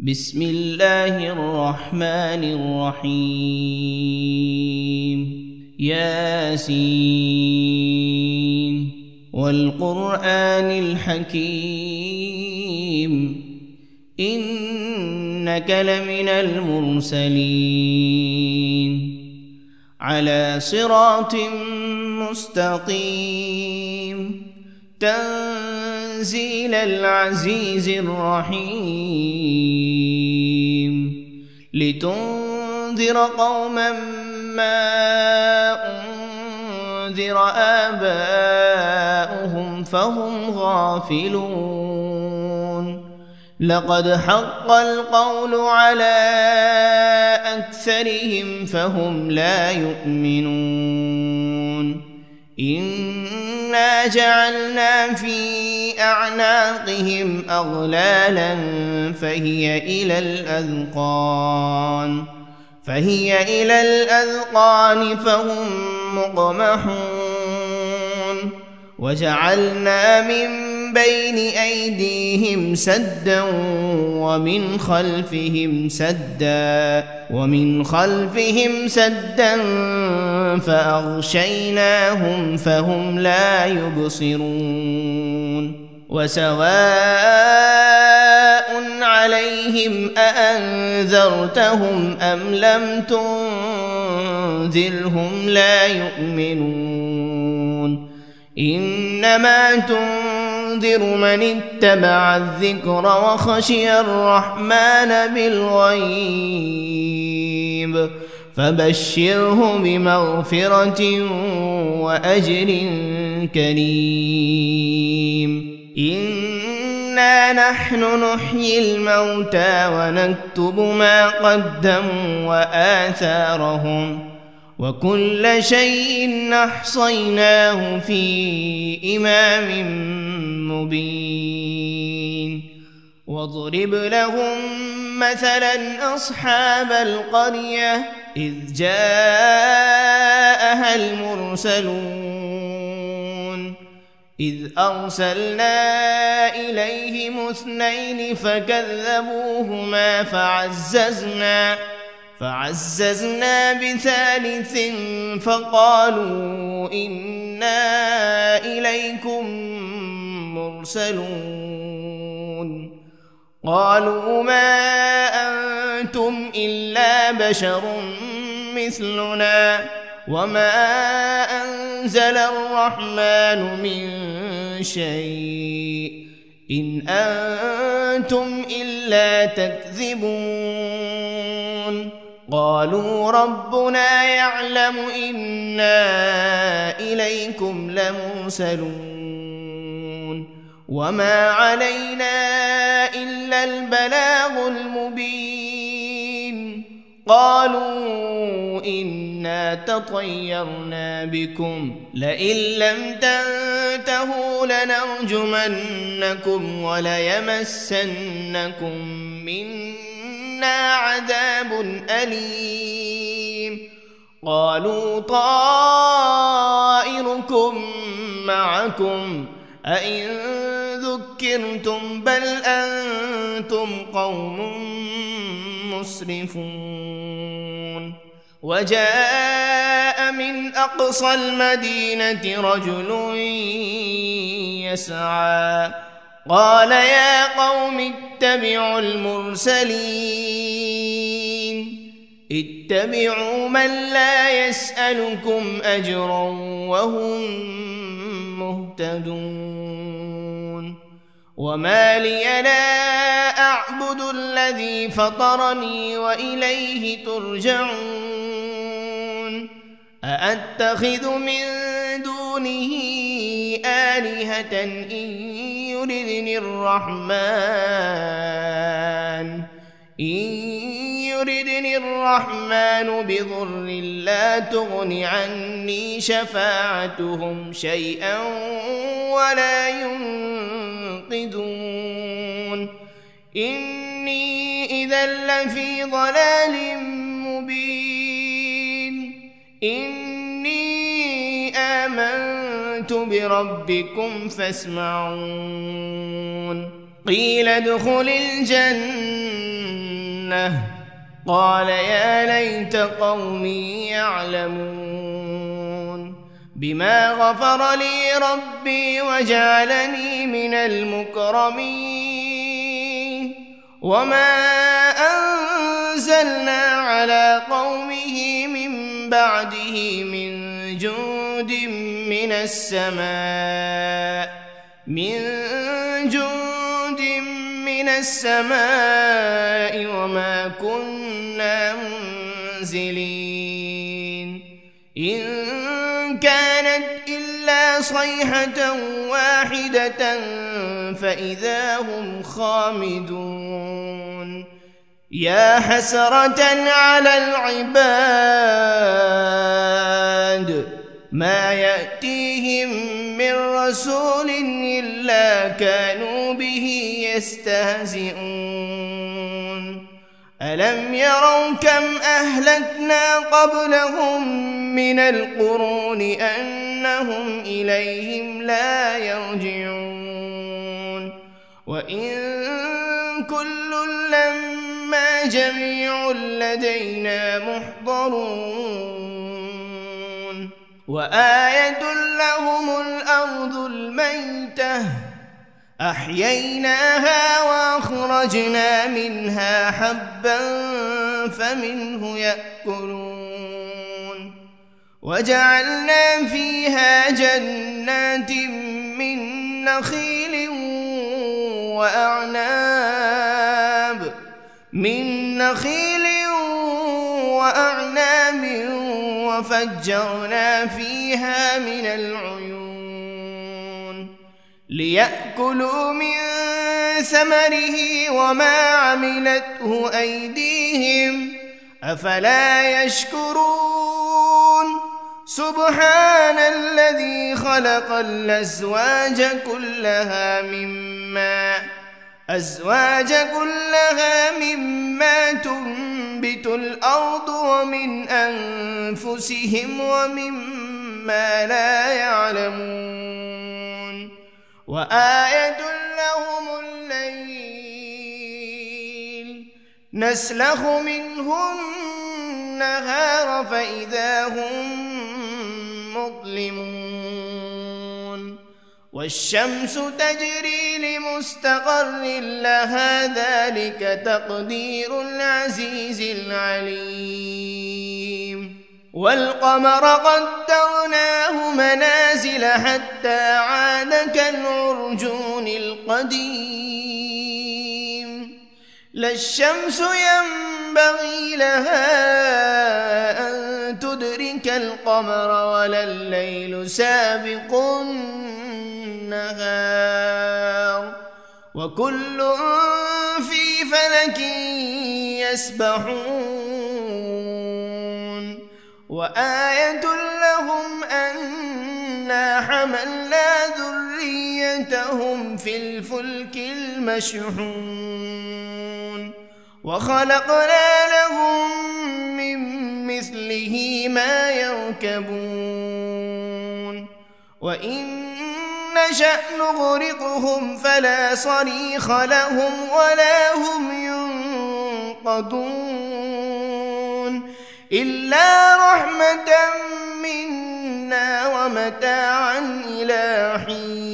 بسم الله الرحمن الرحيم ياسين والقرآن الحكيم إنك لمن المرسلين على صراط مستقيم تنزيل العزيز الرحيم لتنذر قوما ما أنذر آباؤهم فهم غافلون لقد حق القول على أكثرهم فهم لا يؤمنون إنا جعلنا في أعناقهم أغلالا فهي إلى الأذقان فهم مقمحون وجعلنا من بين أيديهم سدا ومن خلفهم سدا فأغشيناهم فهم لا يبصرون وسواء عليهم أأنذرتهم أم لم تنذرهم لا يؤمنون إنما تنذر من اتبع الذكر وخشي الرحمن بالغيب فبشره بمغفرة وأجر كريم إنا نحن نحيي الموتى ونكتب ما قدموا وآثارهم وكل شيء أحصيناه في إمام مبين واضرب لهم مثلا أصحاب القرية إذ جاءها المرسلون إذ أرسلنا إليهم 2 فكذبوهما فعززنا بثالث فقالوا إنا إليكم مرسلون قالوا ما أنتم إلا بشر مثلنا وما أنزل الرحمن من شيء إن أنتم إلا تكذبون قالوا ربنا يعلم إنا إليكم لمرسلون وما علينا إلا البلاغ المبين قالوا إنا تطيرنا بكم لئن لم تنتهوا لنرجمنكم وليمسنكم منا عذاب أليم قالوا طائركم معكم أئن ذكرتم بل أنتم قوم مسرفون وجاء من أقصى المدينة رجل يسعى قال يا قوم اتبعوا المرسلين اتبعوا من لا يسألكم أجرا وهم مهتدون وما لي لا أعبد الذي فطرني وإليه ترجعون أأتخذ من دونه آلهة إن يردني الرحمن بضر لا تغن عني شفاعتهم شيئا ولا ينقذون إني إذا لفي ضلال مبين إني آمنت بربكم فاسمعون قيل ادخل الجنة لأغوينه قال يا ليت قومي يعلمون بما غفر لي ربي وجعلني من المكرمين وما أنزلنا على قومه من بعده من جند من السماء وما كنا منزلين إن كانت إلا صيحة واحدة فإذا هم خامدون يا حسرة على العباد ما يأتيهم من رسول إلا كانوا به يستهزئون ألم يروا كم أهلكنا قبلهم من القرون أنهم إليهم لا يرجعون وإن كل لما جميع لدينا محضرون وآية لهم الأرض الميتة أحييناها وأخرجنا منها حبا فمنه يأكلون وجعلنا فيها جنات من نخيل وأعناب وفجرنا فيها من العيون ليأكلوا من ثمره وما عملته أيديهم أفلا يشكرون سبحان الذي خلق الأزواج كلها مما تنبت الأرض ومن أنفسهم ومما لا يعلمون وآية لهم الليل نسلخ منه النهار فإذا هم مظلمون والشمس تجري لمستقر لها ذلك تقدير العزيز العليم والقمر قدرناه منازل حتى عاد كالعرجون القديم لا الشمس ينبغي لها أن تدرك القمر ولا الليل سابق النهار وكل في فلك يسبحون وآية لهم أنا حملنا ذريتهم في الفلك المشحون وخلقنا لهم من مثله ما يركبون وإن نشأ نغرقهم فلا صريخ لهم ولا هم ينقذون إلا رحمة منا ومتاعا إلى حين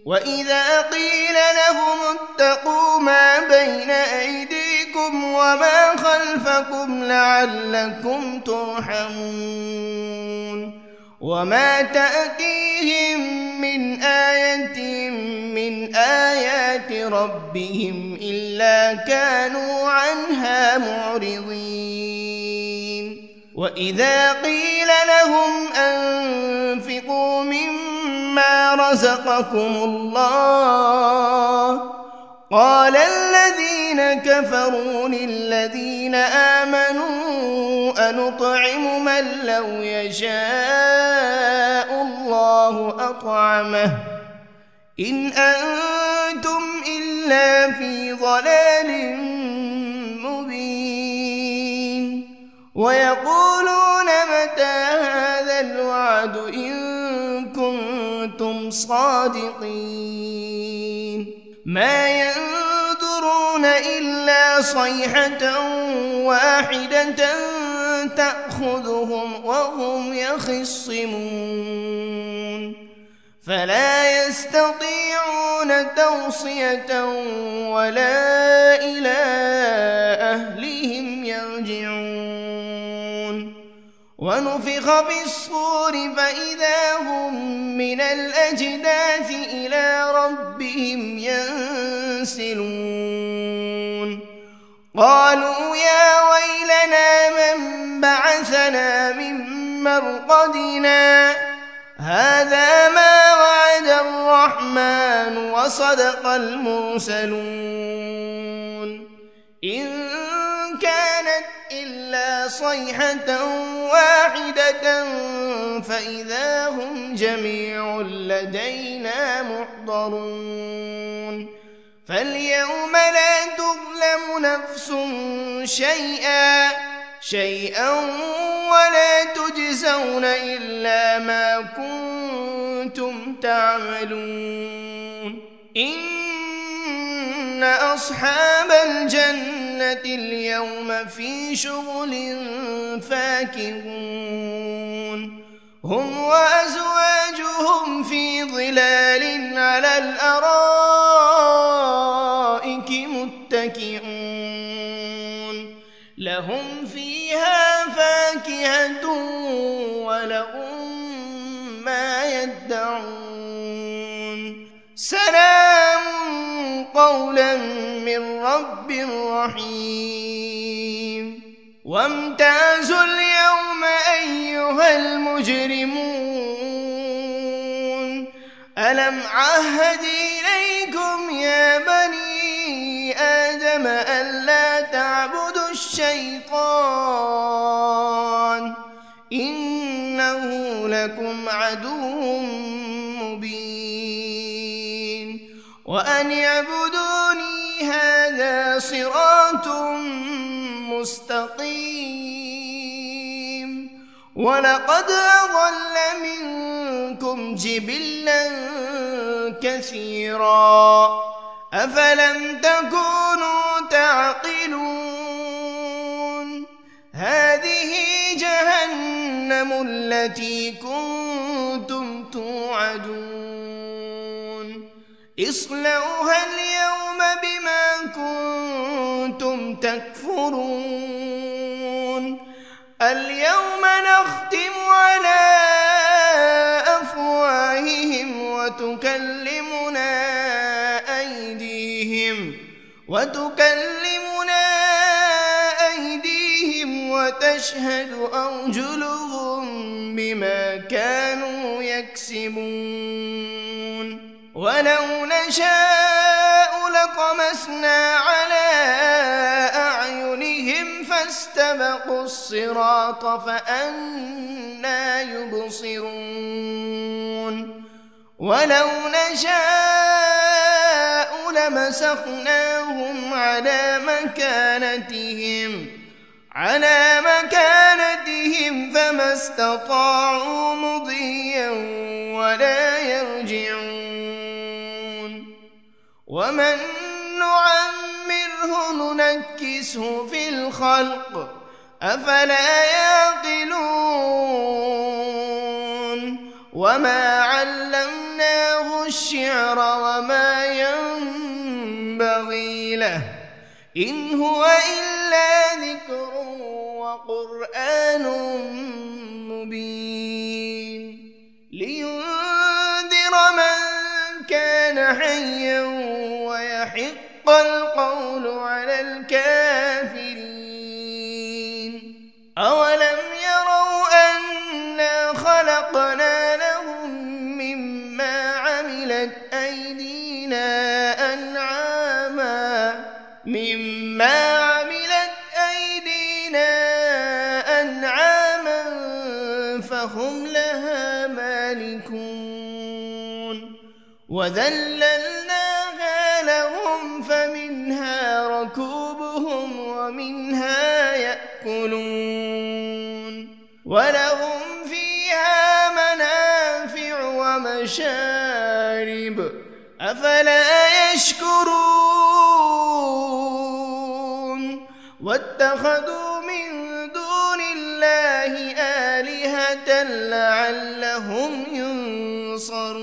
وإذا قيل لهم اتقوا ما بين أيديكم وما خلفكم لعلكم ترحمون وما تأتيهم من آية من آيات ربهم إلا كانوا عنها معرضين وإذا قيل لهم أنفقوا مما رزقكم الله قال الذين كفروا للذين آمنوا أنطعم من لو يشاء الله أطعمه إن أنتم إلا في ضلال مبين ويقولون متى هذا الوعد إن كنتم صادقين ما ينظرون إلا صيحة واحدة تأخذهم وهم يخصمون فلا يستطيعون توصية ولا إلى أهلهم يرجعون ونفخ بالصور فإذا هم من الأجداث إلى ربهم ينسلون قالوا يا ويلنا من بعثنا من مرقدنا هذا ما وعد الرحمن وصدق المرسلون إن كانت إلا صيحة واحدة فإذا هم جميع لدينا محضرون فاليوم لا تظلم نفس شيئا ولا تجزون إلا ما كنتم تعملون إن أصحاب الجنة اليوم في شغل فاكهون هم وأزواجهم في ظلال على الأرائك متكئون لهم فيها فاكهة ولهم ما يدعون سلام قولا من رب رحيم وامتازوا اليوم أيها المجرمون ألم عهد إليكم يا بني آدم ألا تعبدوا الشيطان إنه لكم عدو مبين وأن اعبدوني هذا صراط مستقيم ولقد أضل منكم جبلا كثيرا أفلم تكونوا تعقلون هذه جهنم التي كنتم توعدون اصلوها اليوم بما كنتم تكفرون اليوم نختم على أفواههم وتكلمنا أيديهم وتشهد أرجلهم بما كانوا يكسبون ولو نشاء لطمسنا على أعينهم فاستبقوا الصراط فأنى يبصرون ولو نشاء لمسخناهم على مكانتهم فما استطاعوا مضيا ولا يرجعون ومن نعمره ننكسه في الخلق أفلا يعقلون وما علمناه الشعر وما ينبغي له إن هو إلا ذكر وقرآن مبين لينذر من كان حيا ويحق القول على الكافرين أولم يروا أنا خلقنا لهم مما عملت أيدينا أنعاما فهم لها مالكون وذللناها لهم فمنها ركوبهم ومنها يأكلون ولهم فيها منافع ومشارب أفلا يشكرون واتخذوا من دون الله آلهة لعلهم ينصرون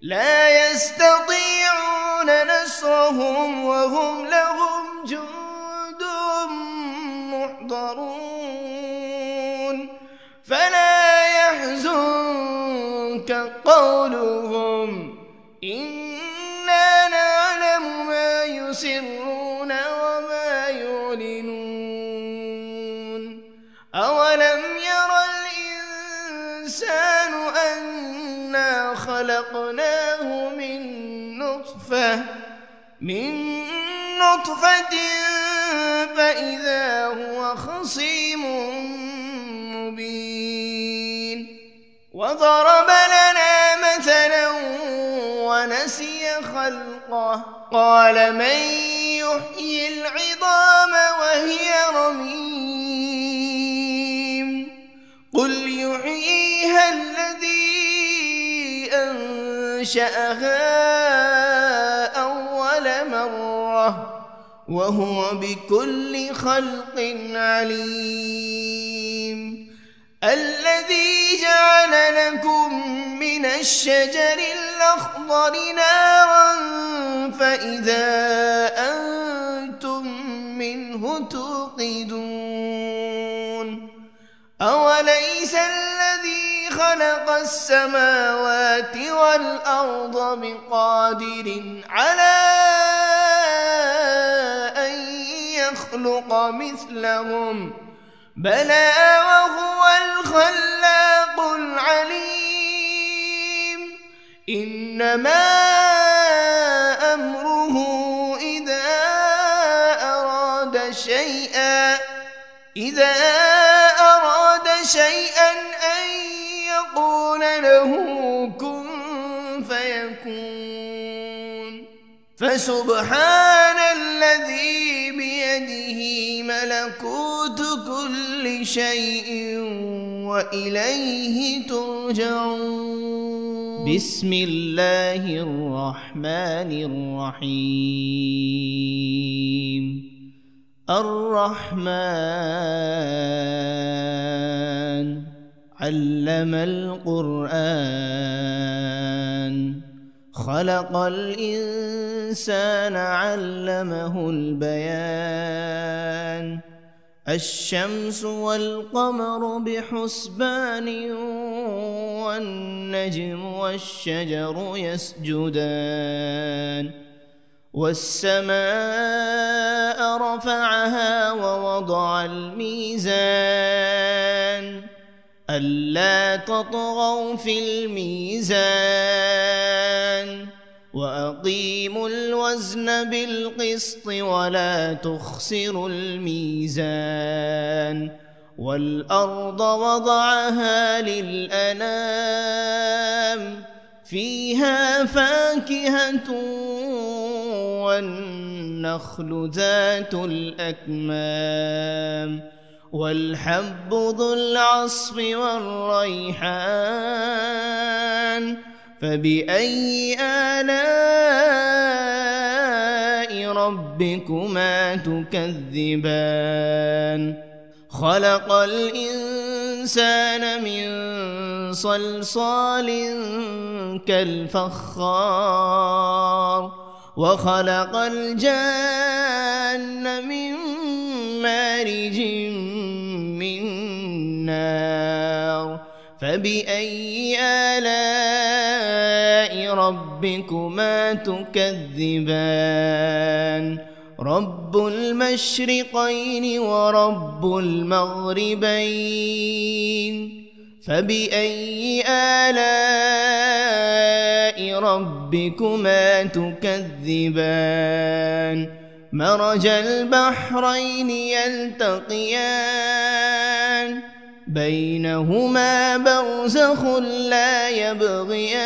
لا يستطيعون نصرهم وهم لهم جند محضرون فلا يحزنك قولهم إنا نعلم ما يسرون وما يعلنون أولم ير الإنسان أنا خلقناه من نطفة فإذا هو خصيم مبين وضرب لنا مثلا ونسي خلقه قال من يحيي العظام وهي رميم قل يحييها الذي أنشأها أول مرة وهو بكل خلق عليم الذي جعل لكم من الشجر الأخضر نارا فإذا أنتم منه توقدون أوليس الذي خلق السماوات والأرض بقادر على أن يخلق مثلهم بلى وهو الخلاق العليم إنما أمره إذا أراد شيئا أن يقول له كن فيكون فسبحان الذي بيده ملكوت كل شيء وإليه ترجعون بسم الله الرحمن الرحيم الرحمن علم القرآن خلق الإنسان علمه البيان الشمس والقمر بحسبان والنجم والشجر يسجدان والسماء رفعها ووضع الميزان ألا تطغوا في الميزان وأقيموا الوزن بالقسط ولا تخسروا الميزان والأرض وضعها للأنام فيها فاكهة والنخل ذات الأكمام والحب ذو العصف والريحان فبأي آلاء ربكما تكذبان خلق الإنسان من صلصال كالفخار وخلق الجان من مارج من نار فبأي آلاء ربكما تكذبان رب المشرقين ورب المغربين فبأي آلاء ربكما تكذبان مرج البحرين يلتقيان بينهما برزخ لا يبغيان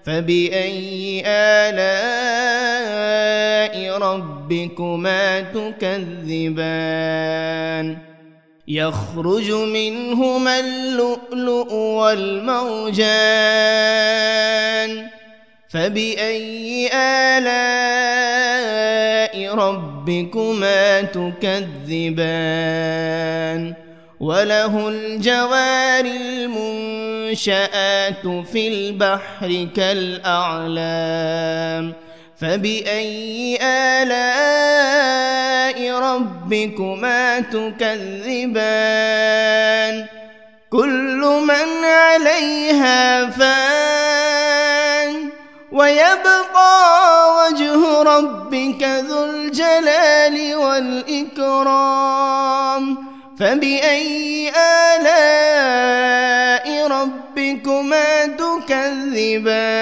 فبأي آلاء ربكما تكذبان يخرج منهما اللؤلؤ والمرجان فبأي آلاء ربكما تكذبان وله الجوار المنشآت في البحر كالأعلام فبأي آلاء ربكما تكذبان كل من عليها فان ويبقى وجه ربك ذو الجلال والإكرام فبأي آلاء ربكما تكذبان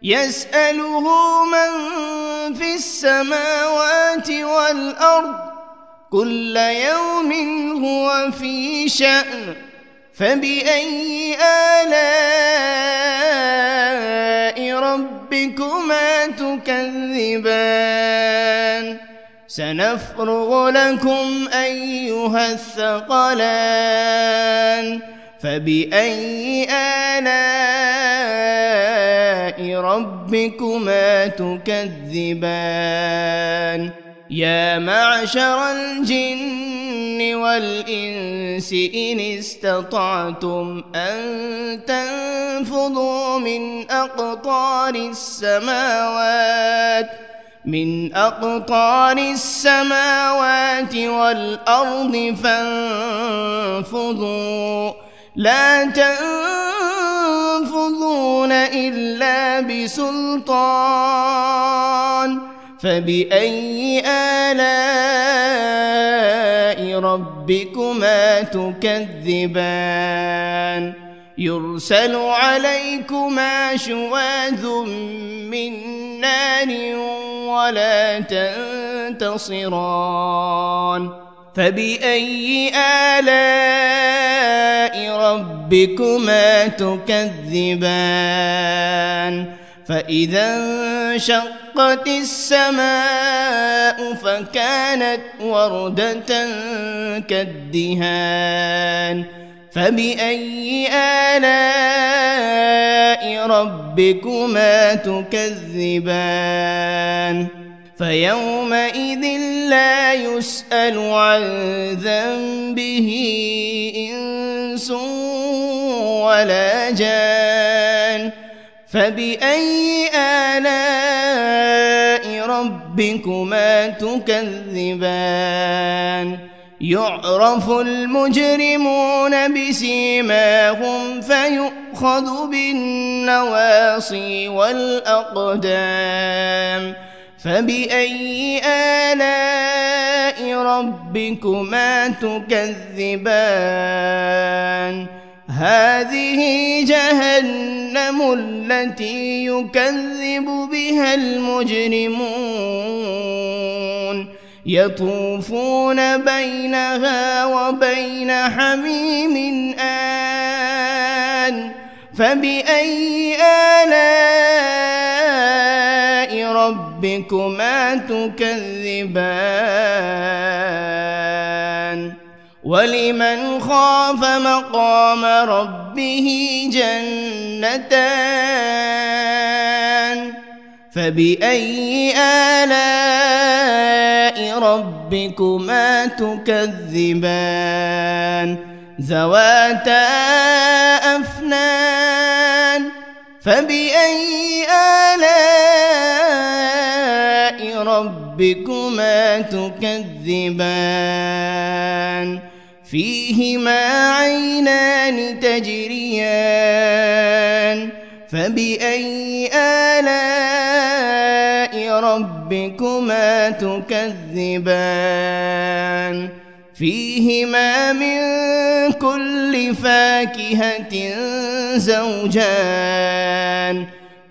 يسأله من في السماوات والأرض كل يوم هو في شأن فبأي آلاء ربكما تكذبان سنفرغ لكم أيها الثقلان فبأي آلاء ربكما تكذبان يا معشر الجن والإنس إن استطعتم أن تنفذوا من أقطار السماوات والأرض فانفذوا لا تنفذون إلا بسلطان فبأي آلاء ربكما تكذبان يرسل عليكما شواذ من نار ولا تنتصران فبأي آلاء ربكما تكذبان فإذا انشقت السماء فكانت وردة كالدهان فبأي آلاء ربكما تكذبان فيومئذ لا يسأل عن ذنبه إنس ولا جان فبأي آلاء ربكما تكذبان يعرف المجرمون بسيماهم فيؤخذ بالنواصي والأقدام فبأي آلاء ربكما تكذبان هذه جهنم التي يكذب بها المجرمون يطوفون بينها وبين حميم آن فبأي آلاء ربكما تكذبان ولمن خاف مقام ربه جنتان فبأي آلاء ربكما تكذبان ذواتا أفنان فبأي آلاء ربكما تكذبان فيهما عينان تجريان فبأي آلاء ربكما تكذبان فيهما من كل فاكهة زوجان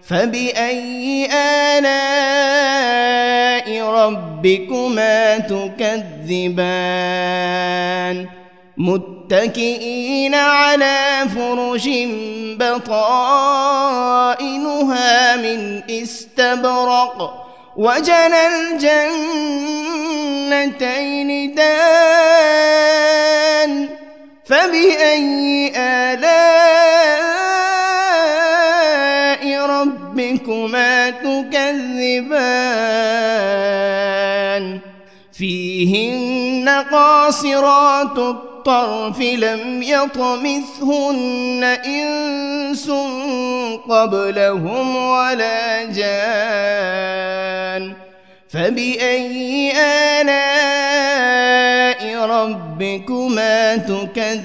فبأي آلاء ربكما تكذبان متكئين على فرش بطائنها من استبرق وجنى الجنتين دان فبأي آلاء ربكما تكذبان تكذبان فيهن قاصرات الطرف لم يطمثهن إنس قبلهم ولا جان فبأي آلاء ربكما تكذبان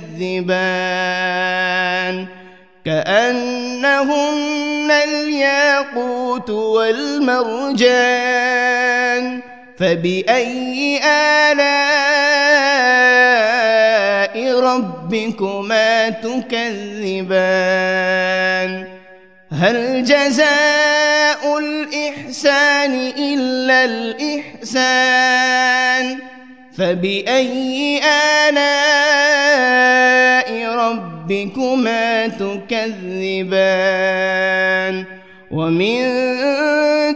كأنهن الياقوت والمرجان فبأي آلاء ربكما تكذبان هل جزاء الإحسان إلا الإحسان فبأي آلاء ربكما تكذبان ومن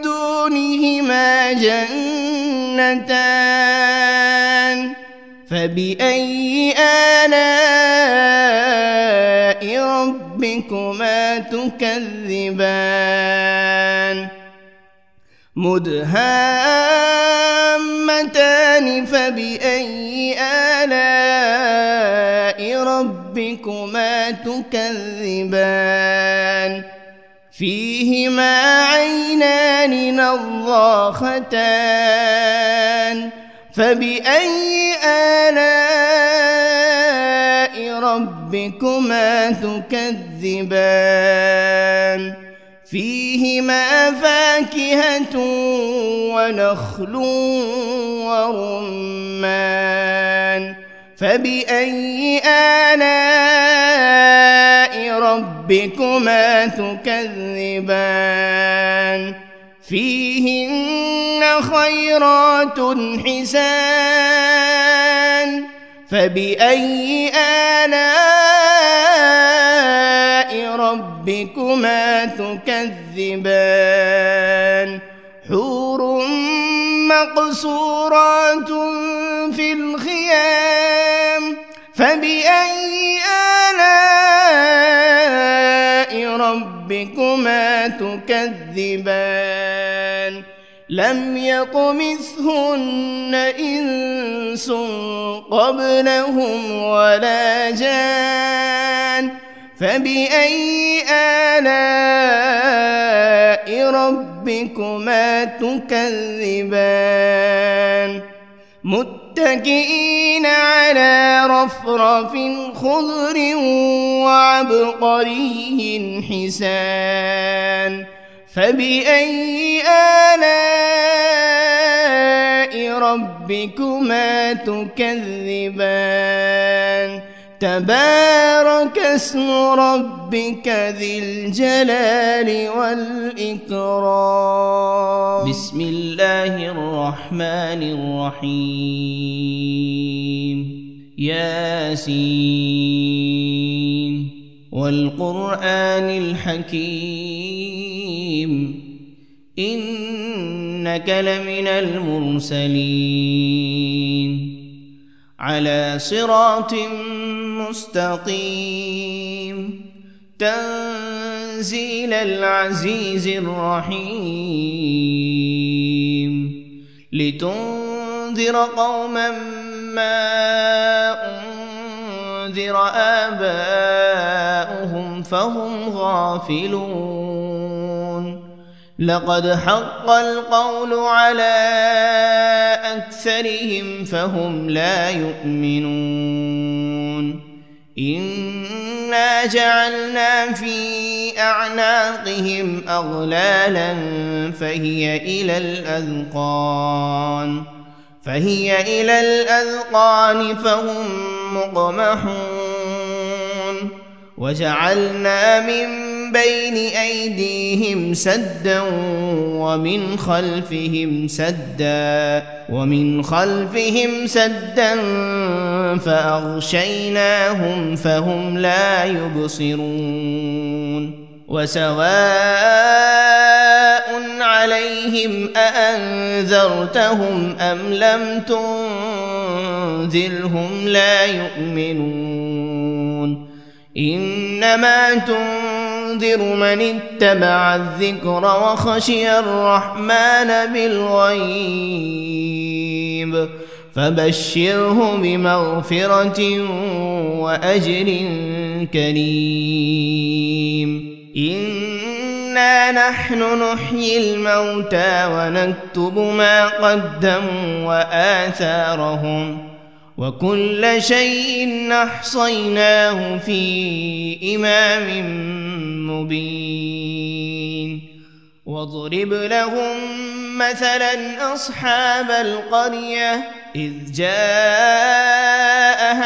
دونهما جنتان فبأي آلاء ربكما تكذبان مدهامتان فبأي آلاء ربكما تكذبان فيهما عينان نضاختان فبأي آلاء ربكما تكذبان فيهما فاكهة ونخل ورمان فبأي آلاء ربكما تكذبان فيهن خيرات حسان فبأي آلاء ربكما تكذبان حور مقصورات في الخيام فبأي آلاء ربكما تكذبان لم يطمثهن إنس قبلهم ولا جان فبأي آلاء ربكما تكذبان متكئين على رفرف خضر وعبقري حسان فبأي آلاء ربكما تكذبان تبارك اسم ربك ذي الجلال والإكرام بسم الله الرحمن الرحيم ياسين والقرآن الحكيم إنك لمن المرسلين على صراط مستقيم تنزيل العزيز الرحيم لتنذر قوما ما أنذر آباؤهم فهم غافلون لقد حق القول على أكثرهم فهم لا يؤمنون إنا جعلنا في أعناقهم أغلالا فهي إلى الأذقان فهم مقمحون وجعلنا من بين أيديهم سدا ومن خلفهم سدا فأغشيناهم فهم لا يبصرون وسواء عليهم أأنذرتهم أم لم تنذرهم لا يؤمنون إنما تنذر تنذر من اتبع الذكر وخشي الرحمن بالغيب فبشره بمغفرة وأجر كريم إنا نحن نحيي الموتى ونكتب ما قدموا وآثارهم وكل شيء أحصيناه في إمام مبين واضرب لهم مثلا أصحاب القرية إذ جاءها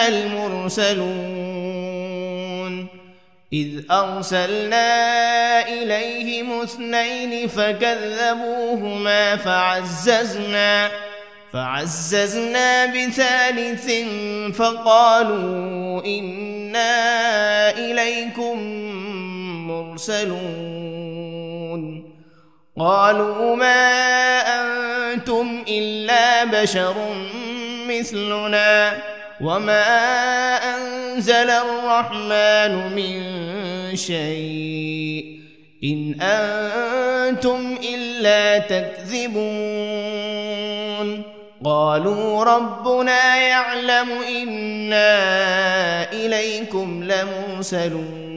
المرسلون إذ أرسلنا إليهم 2 فكذبوهما فعززنا بثالث فقالوا إنا إليكم مرسلون قالوا ما أنتم إلا بشر مثلنا وما أنزل الرحمن من شيء إن أنتم إلا تكذبون قالوا ربنا يعلم إنا إليكم لمرسلون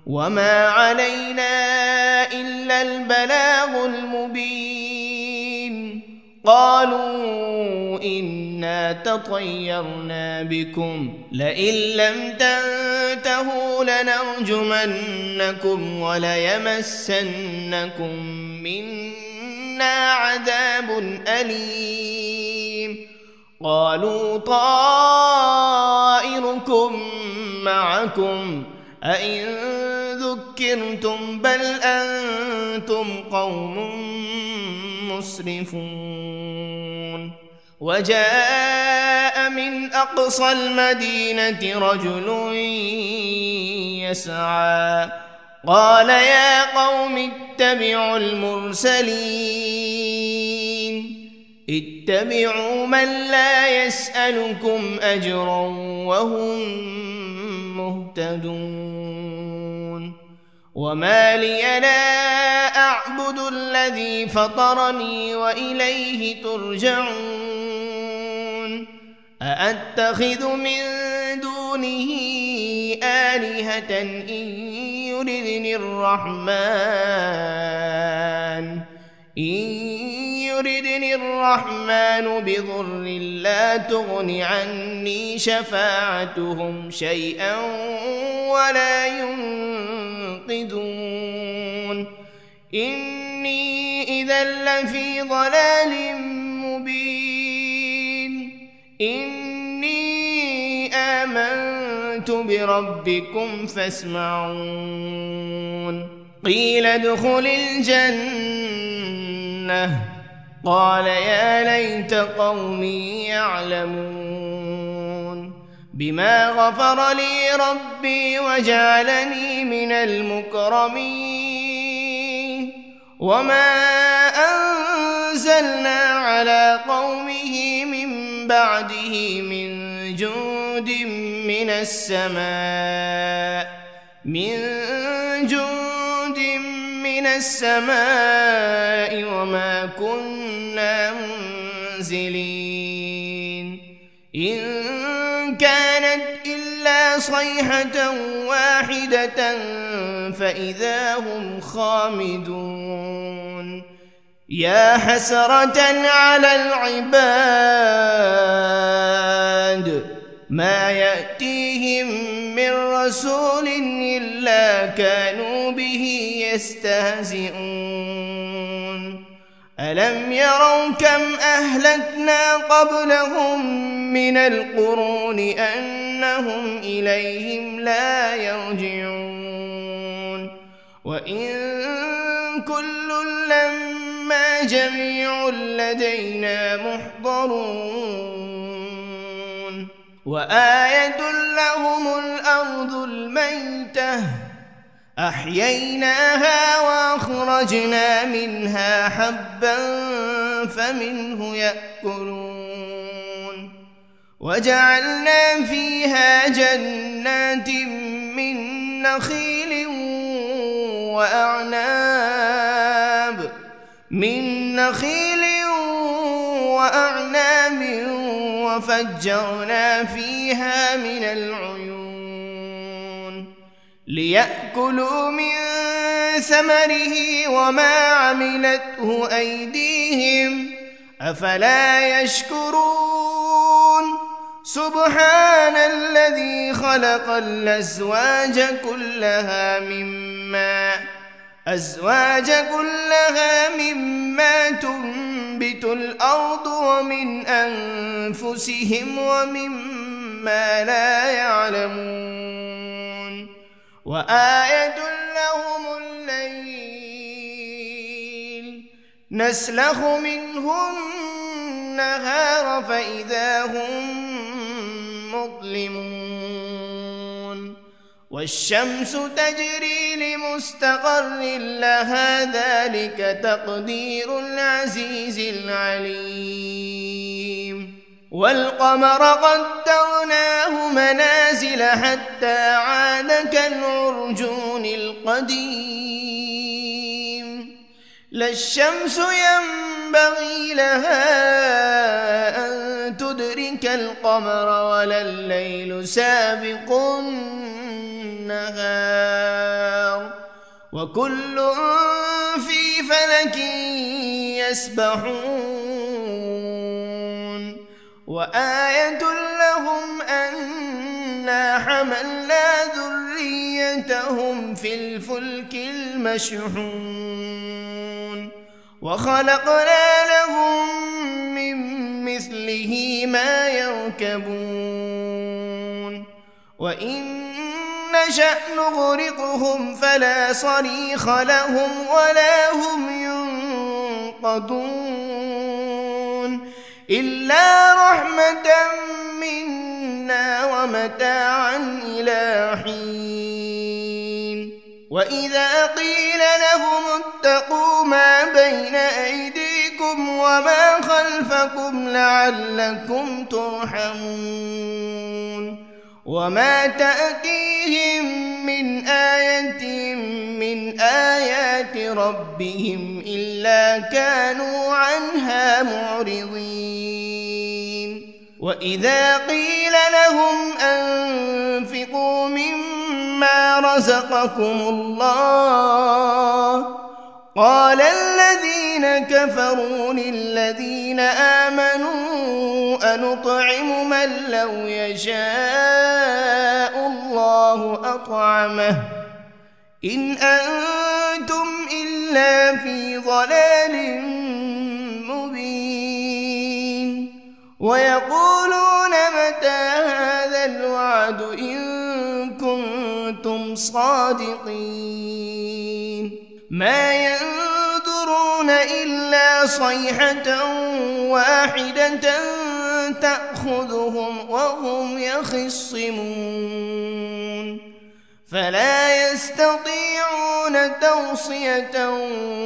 وما علينا إلا البلاغ المبين قالوا إنا تطيرنا بكم لئن لم تنتهوا لنرجمنكم وليمسنكم منا عذاب أليم قالوا طائركم معكم أئن ذكرتم بل أنتم قوم مسرفون وجاء من أقصى المدينة رجل يسعى قال يا قوم اتبعوا المرسلين اتبعوا من لا يسألكم أجرا وهم مهتدون وما لي لا أعبد الذي فطرني وإليه ترجعون أأتخذ من دونه آلهة إن يردني الرحمن بضر لا تغن عني شفاعتهم شيئا ولا ينقذون إني إذا لفي ضلال مبين إني آمنت بربكم فاسمعون قيل ادخل الجنة قال يا ليت قومي يعلمون بما غفر لي ربي وجعلني من المكرمين وما أنزلنا على قومه من بعده من جند من السماء وما كنا منزلين إن كانت إلا صيحة واحدة فإذا هم خامدون يا حسرة على العباد ما يأتيهم من رسول إلا كانوا به يستهزئون ألم يروا كم أهلكنا قبلهم من القرون أنهم إليهم لا يرجعون وإن كل لما جميع لدينا محضرون وآية لهم الأرض الميتة أحييناها وأخرجنا منها حبا فمنه يأكلون وجعلنا فيها جنات من نخيل وأعناب من نخيل وأعناب وفجرنا فيها من العيون ليأكلوا من ثمره وما عملته أيديهم أفلا يشكرون سبحان الذي خلق الأزواج كلها مما تنبت الأرض ومن أنفسهم ومما لا يعلمون وآية لهم الليل نسلخ منه النهار فإذا هم مظلمون والشمس تجري لمستقر لها ذلك تقدير العزيز العليم والقمر قدرناه منازل حتى عاد كالعرجون القديم لا الشمس ينبغي لها أن تدرك القمر ولا الليل سابق النهار وكل في فلك يسبحون وآية لهم أنا حملنا ذريتهم في الفلك المشحون وخلقنا لهم من مثله ما يركبون وإن نشأ نغرقهم فلا صريخ لهم ولا هم ينقذون إلا رحمة منا ومتاعا إلى حين وإذا قيل لهم اتقوا ما بين أيديكم وما خلفكم لعلكم ترحمون وما تأتيهم من آية من آيات ربهم إلا كانوا عنها معرضين وإذا قيل لهم أنفقوا مما رزقكم الله قال الذين كفروا للذين آمنوا أنطعم من لو يشاء الله أطعمه إن أنتم إلا في ضلال مبين ويقولون متى هذا الوعد إن كنتم صادقين ما ينظرون إلا صيحة واحدة تأخذهم وهم يخصمون فلا يستطيعون توصية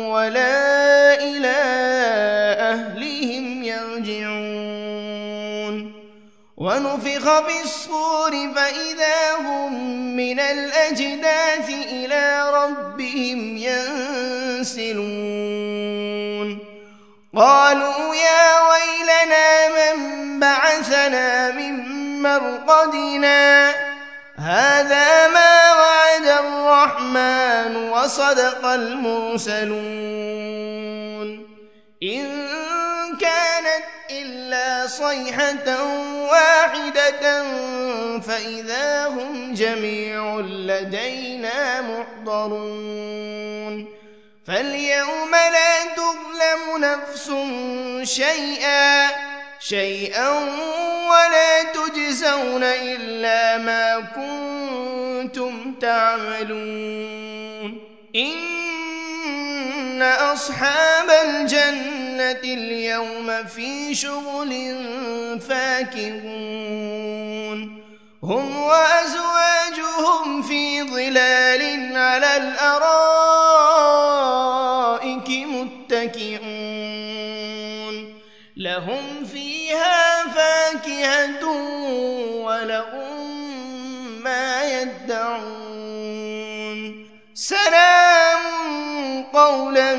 ولا إلى أهلهم يرجعون ونفخ بالصور فإذا هم من الأجداث إلى ربهم ينسلون قالوا يا ويلنا من بعثنا من مرقدنا هذا ما وعد الرحمن وصدق المرسلون إن كانت إلا صيحة واحدة فإذا هم جميع لدينا محضرون فاليوم لا تظلم نفس شيئا ولا تجزون إلا ما كنتم تعملون إن أصحاب الجنة اليوم في شغل فاكهون هم وأزواجهم في ظلال على الأرائك متكئون لهم فيها فاكهة ولهم ما يدعون سلام قولا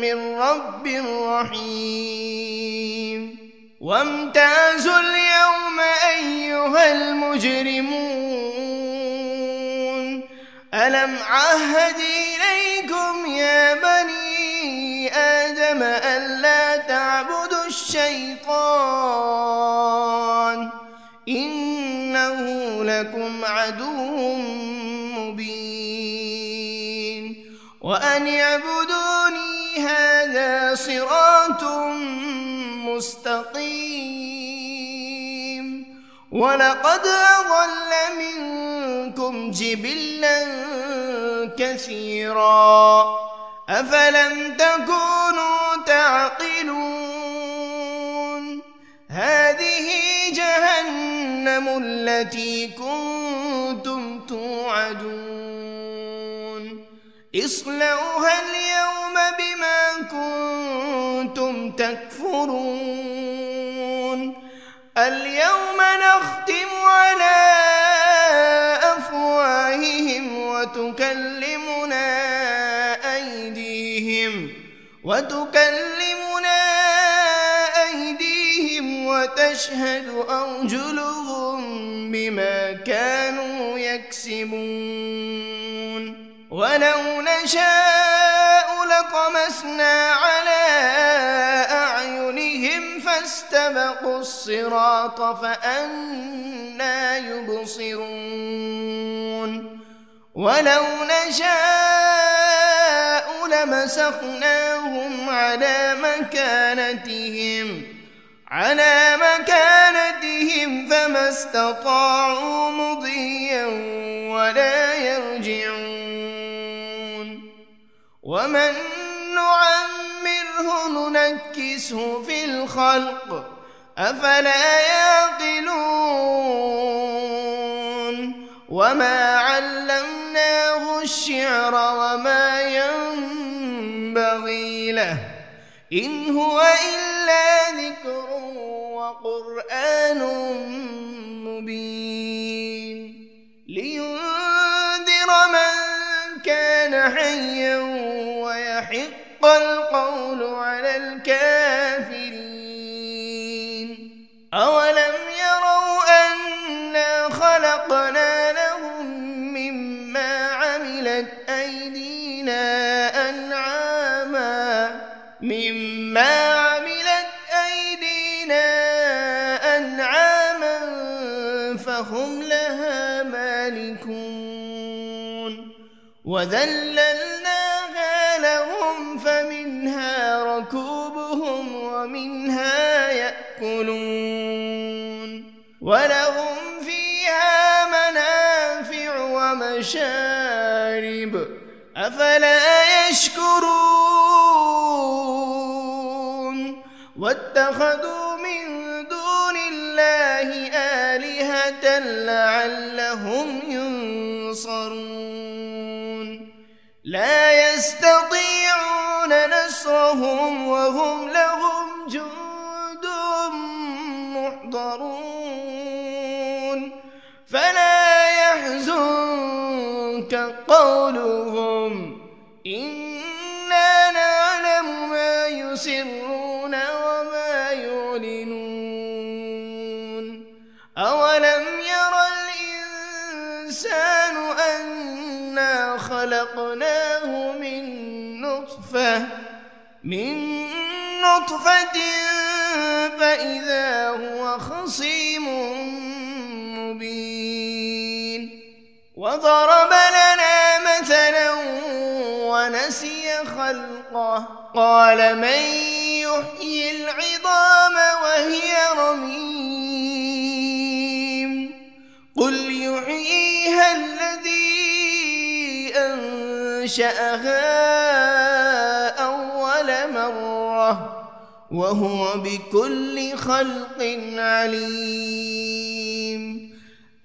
من رب رحيم وامتازوا اليوم أيها المجرمون ألم عهد إليكم يا بني آدم ألا تعبدوا الشيطان إنه لكم عدو مبين وأن اعبدوني هذا صراط مستقيم ولقد أضل منكم جبلا كثيرا أفلم تكونوا تعقلون هذه جهنم التي كنتم توعدون اصلوها اليوم بما كنتم تكفرون اليوم نختم على أفواههم وتكلمنا أيديهم وتشهد أرجلهم بما كانوا يكسبون ولو نشاء لطمسنا على أعينهم فاستبقوا الصراط فأنى يبصرون ولو نشاء لمسخناهم على مكانتهم فما استطاعوا مضيا ولا يرجعون ومن نعمره ننكسه في الخلق أفلا يعقلون وما علمناه الشعر وما ينبغي له إن هو إلا ذكر وقرآن مبين لينذر من كان حيا ويحق القول على الكافرين أولم يروا أنا خلقنا لهم مما عملت أيدينا أنعاما فهم لها مالكون وذللناها لهم فمنها ركوبهم ومنها يأكلون ولهم فيها منافع ومشارب أفلا يشكرون واتخذوا من دون الله آلهة لعلهم ينصرون لا يستطيعون نصرهم وهم لهم جند محضرون فلا يحزنك قولهم إنا نعلم ما يسرون وما يعلنون أولم ير الإنسان أنا خلقناه من نطفة فإذا هو خصيم مبين وضرب لنا مثلا ونسي خلقه قال من يحيي العظام وهي رميم قل يحييها الذي أنشأها أول مرة وهو بكل خلق عليم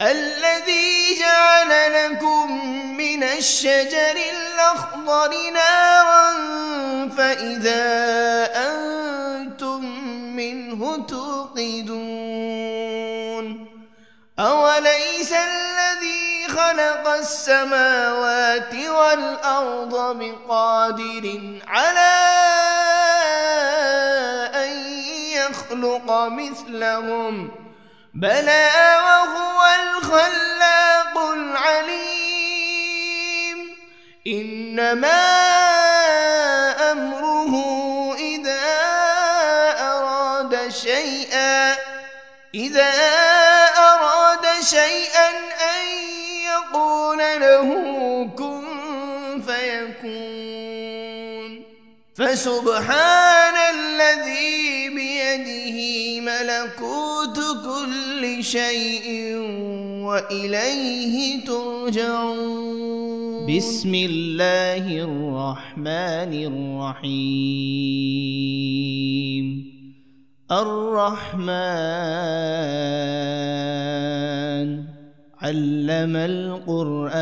الذي جعل لكم من الشجر الأخضر نارا فإذا أنتم منه توقدون أوليس الذي خلق السماوات والأرض بقادر على أن يخلق مثلهم بلى وهو الخلاق العليم إنما أمره إذا أراد شيئا أن يقول له كن فيكون فسبحان الذي بيده ملكوت كل شيء وإليه ترجعون بسم الله الرحمن الرحيم الرحمن علم القرآن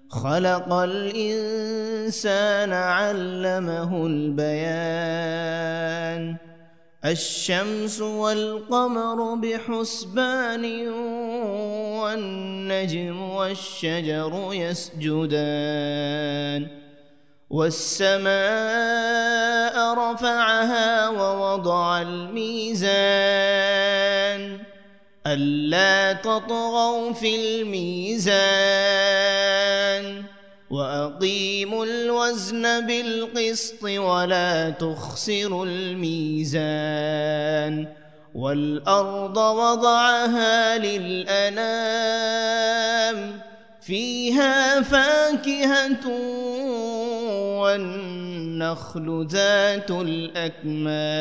خلق الإنسان علمه البيان الشمس والقمر بحسبان والنجم والشجر يسجدان والسماء رفعها ووضع الميزان ألا تطغوا في الميزان وأقيموا الوزن بالقسط ولا تخسروا الميزان والأرض وضعها للأنام فيها فاكهة والنخل ذات الأكمام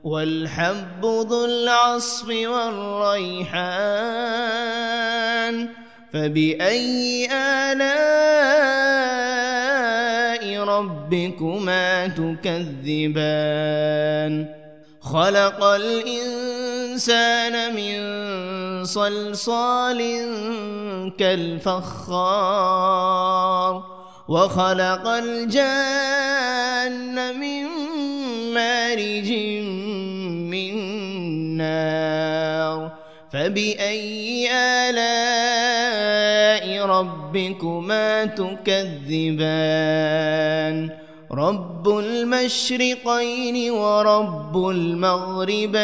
والحب ذو العصف والريحان فبأي آلاء ربكما تكذبان خلق الإنسان من صلصال كالفخار وخلق الجان من مارج من نار فبأي آلاء ربكما تكذبان رب المشرقين ورب المغربين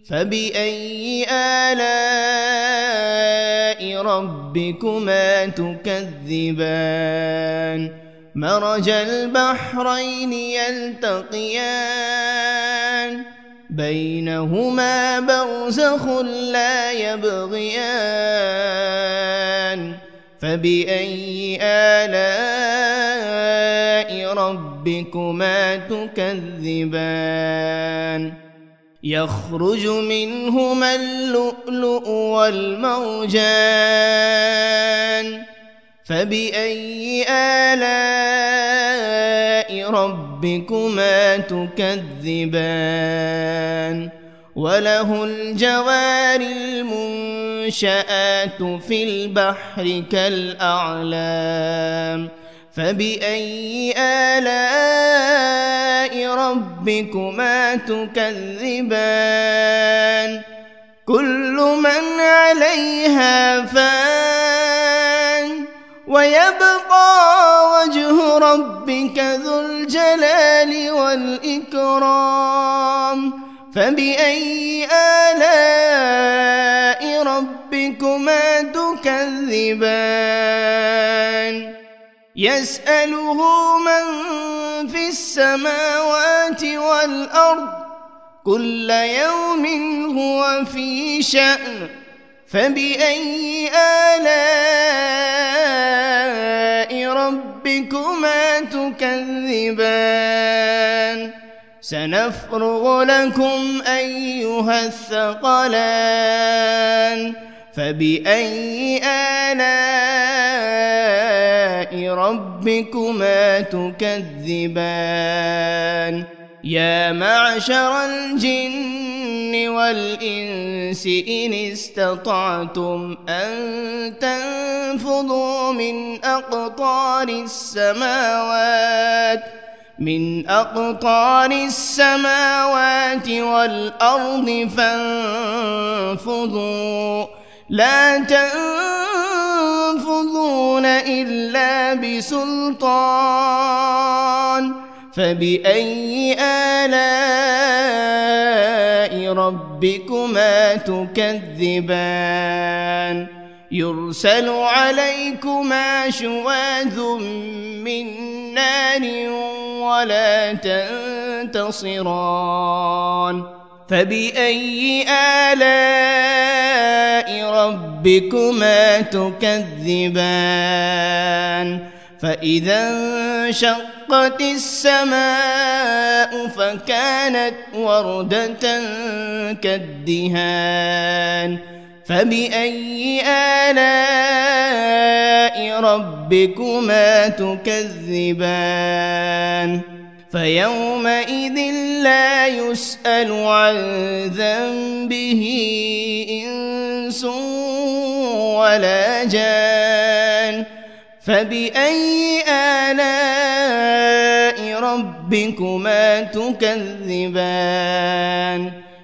فبأي آلاء ربكما تكذبان مرج البحرين يلتقيان بينهما برزخ لا يبغيان فبأي آلاء ربكما تكذبان يخرج منهما اللؤلؤ والمرجان فبأي آلاء ربكما تكذبان وله الجوار المنشآت في البحر كالأعلام فبأي آلاء ربكما تكذبان كل من عليها فان ويبقى وجه ربك ذو الجلال والإكرام فبأي آلاء ربكما تكذبان يسأله من في السماوات والأرض كل يوم هو في شأن فبأي آلاء ربكما تكذبان سنفرغ لكم أيها الثقلان فبأي آلاء ربكما تكذبان يا معشر الجن والإنس إن استطعتم أن تنفذوا من أقطار السماوات من أقطار السماوات والأرض فانفضوا لا تنفذون إلا بسلطان فبأي آلاء ربكما تكذبان يرسل عليكما شواذ من نار ولا تنتصران فبأي آلاء ربكما تكذبان فإذا انشقت السماء فكانت وردة كالدهان فبأي آلاء ربكما تكذبان فيومئذ لا يسأل عن ذنبه إنس ولا جان فبأي آلاء ربكما تكذبان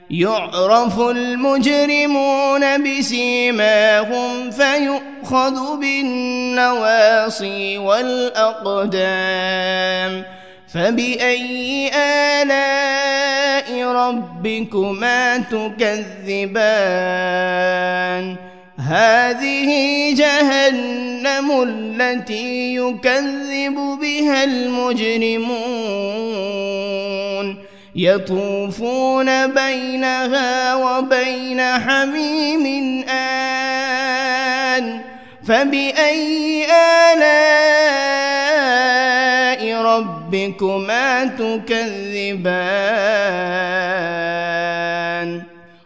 يعرف المجرمون بسيماهم فيؤخذ بالنواصي والأقدام فبأي آلاء ربكما تكذبان هذه جهنم التي يكذب بها المجرمون يطوفون بينها وبين حميم آن فبأي آلاء ربكما تكذبان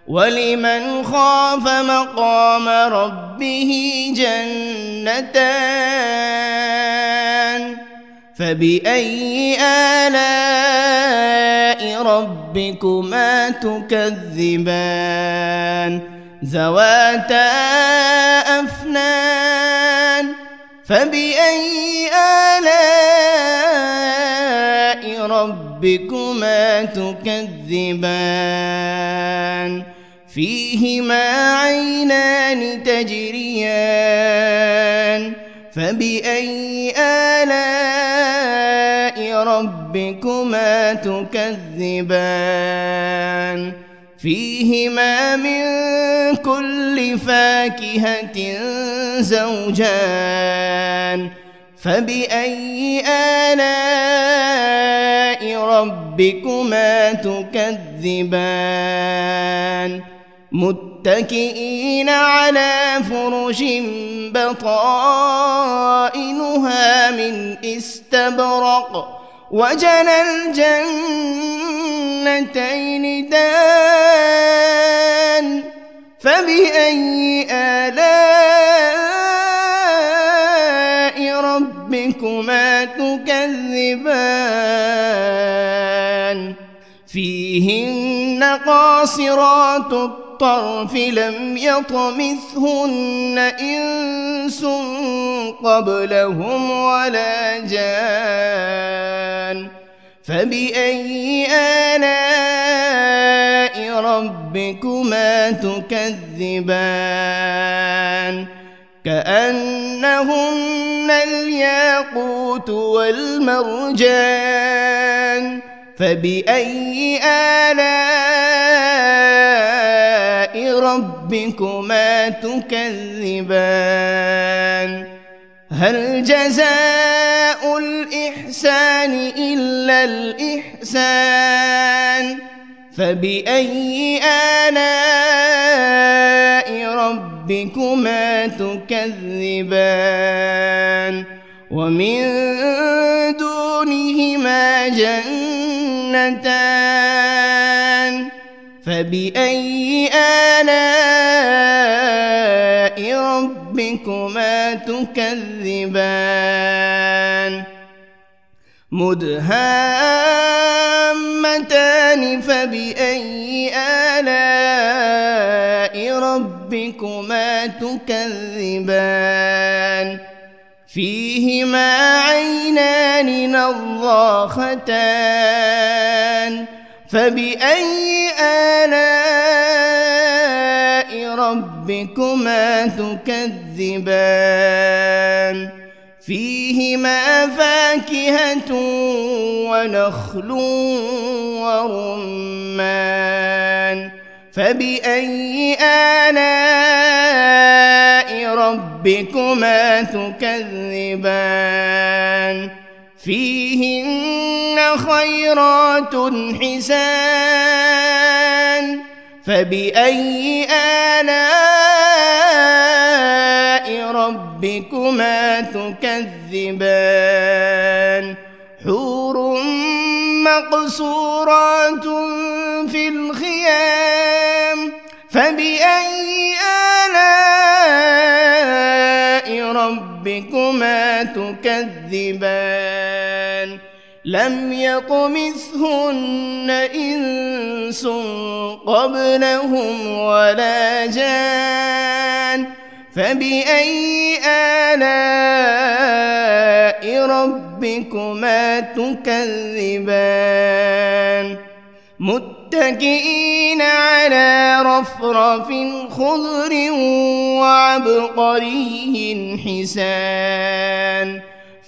ولمن خاف مقام ربه جنتان فبأي آلاء ربكما تكذبان ذواتا أفنان فبأي آلاء ربكما تكذبان فيهما عينان تجريان فبأي آلاء ربكما تكذبان فيهما من كل فاكهة زوجان فبأي آلاء ربكما تكذبان متكئين على فرش بطائنها من استبرق وجنى الجنتين دان فبأي آلاء ربكما تكذبان فيهن قاصرات الطرف لم يطمثهن إنس قبلهم ولا جان فبأي آلاء ربكما تكذبان كأنهن الياقوت والمرجان فبأي آلاء ربكما تكذبان هل جزاء الإحسان إلا الإحسان فبأي آلاء ربكما تكذبان ومن دونهما جنتان فبأي آلاء ربكما تكذبان مدهامتان فبأي آلاء ربكما تكذبان فيهما عينان نضاختان نضاختان فبأي آلاء ربكما تكذبان فيهما فاكهة ونخل ورمان فبأي آلاء ربكما تكذبان فيهن خيرات حسان فبأي آلاء ربكما تكذبان حور مقصورات في الخيام فبأي آلاء ربكما تكذبان لم يطمثهن إنس قبلهم ولا جان فبأي آلاء ربكما تكذبان متكئين على رفرف خضر وعبقري حسان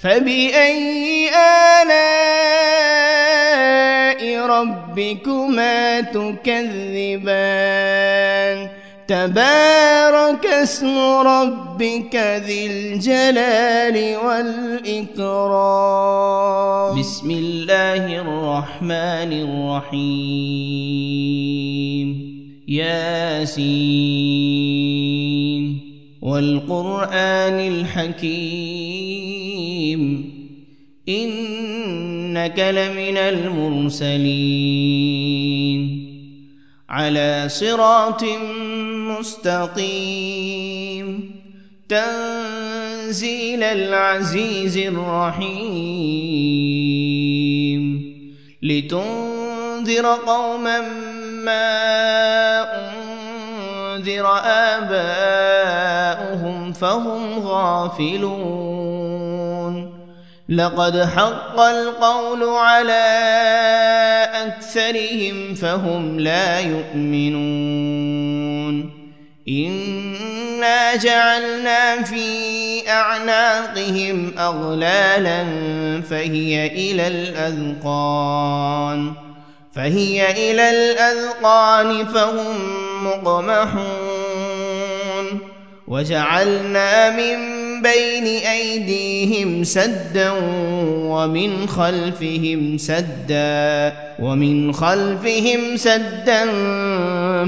فبأي آلاء ربكما تكذبان تبارك اسم ربك ذي الجلال والإكرام بسم الله الرحمن الرحيم ياسين والقرآن الحكيم إنك لمن المرسلين على صراط مستقيم تنزيل العزيز الرحيم لتنذر قوما ما أنذر آباؤهم فهم غافلون لقد حق القول على أكثرهم فهم لا يؤمنون إنا جعلنا في أعناقهم أغلالا فهي إلى الأذقان فهم مقمحون وجعلنا من بين أيديهم سدا ومن خلفهم سدا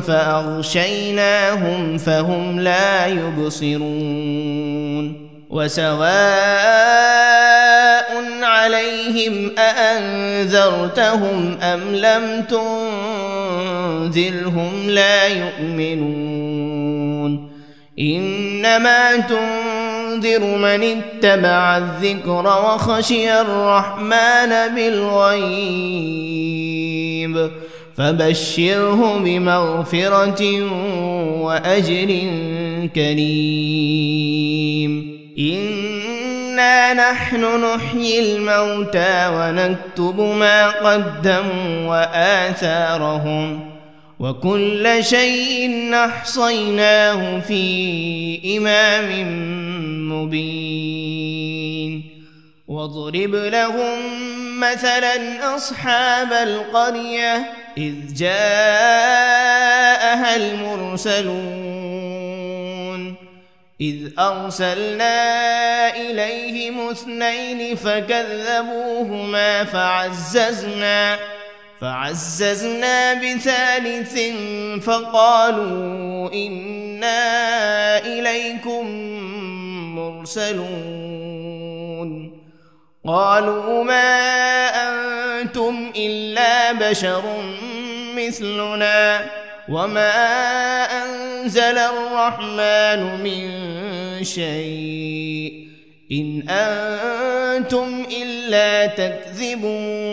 فأغشيناهم فهم لا يبصرون وسواء عليهم أأنذرتهم أم لم تنذرهم لا يؤمنون إنما تنذر من اتبع الذكر وخشي الرحمن بالغيب فبشره بمغفرة وأجر كريم إنا نحن نحيي الموتى ونكتب ما قدموا وآثارهم وكل شيء أحصيناه في إمام مبين واضرب لهم مثلا أصحاب القرية إذ جاءها المرسلون إذ أرسلنا إليهم 2 فكذبوهما فعززنا بثالث فقالوا إنا إليكم مرسلون قالوا ما أنتم إلا بشر مثلنا وما أنزل الرحمن من شيء إن أنتم إلا تكذبون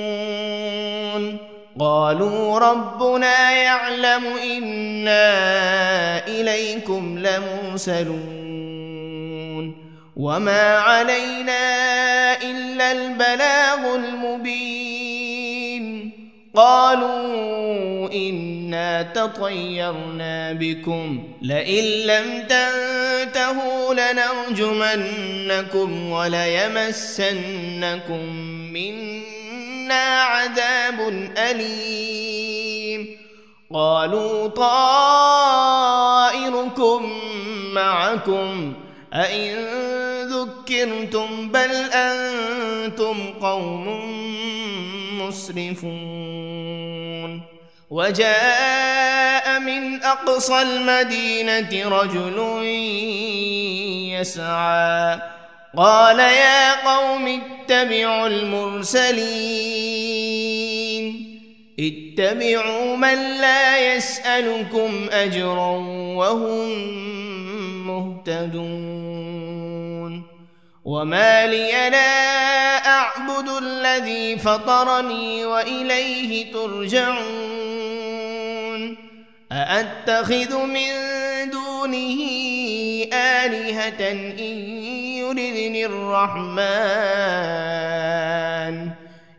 قالوا ربنا يعلم إنا إليكم لمرسلون وما علينا إلا البلاغ المبين قالوا إنا تطيرنا بكم لئن لم تنتهوا لنرجمنكم وليمسنكم منا عذاب أليم قالوا طائركم معكم أئن ذكرتم بل أنتم قوم مسرفون وجاء من أقصى المدينة رجل يسعى قال يا قوم اتبعوا المرسلين اتبعوا من لا يسألكم أجرا وهم مهتدون وما لي لا أعبد الذي فطرني وإليه ترجعون أأتخذ من دونه آلهة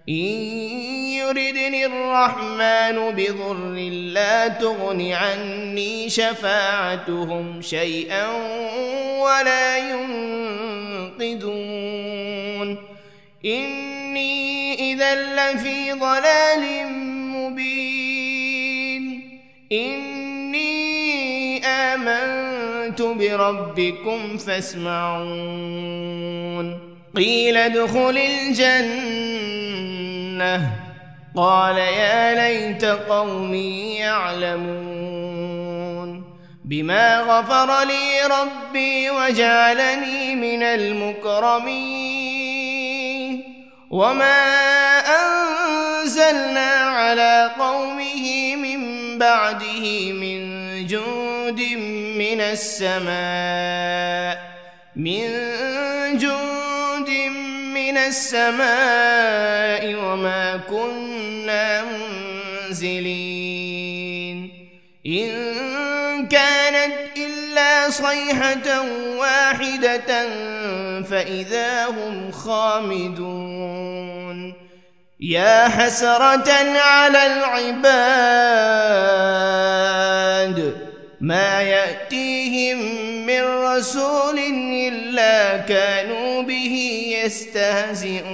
إن يردني الرحمن بضر لا تغن عني شفاعتهم شيئا ولا ينقذون إني إذا لفي ضلال مبين إني آمنت بربكم فاسمعون قيل ادخل الجنة قال يا ليت قومي يعلمون بما غفر لي ربي وجعلني من المكرمين وما أنزلنا على قومه من بعده من جند من السماء وما كنا منزلين إن كانت إلا صيحة واحدة فإذا هم خامدون يا حسرة على العباد ما يأتيهم من رسول إلا كانوا به يستهزئون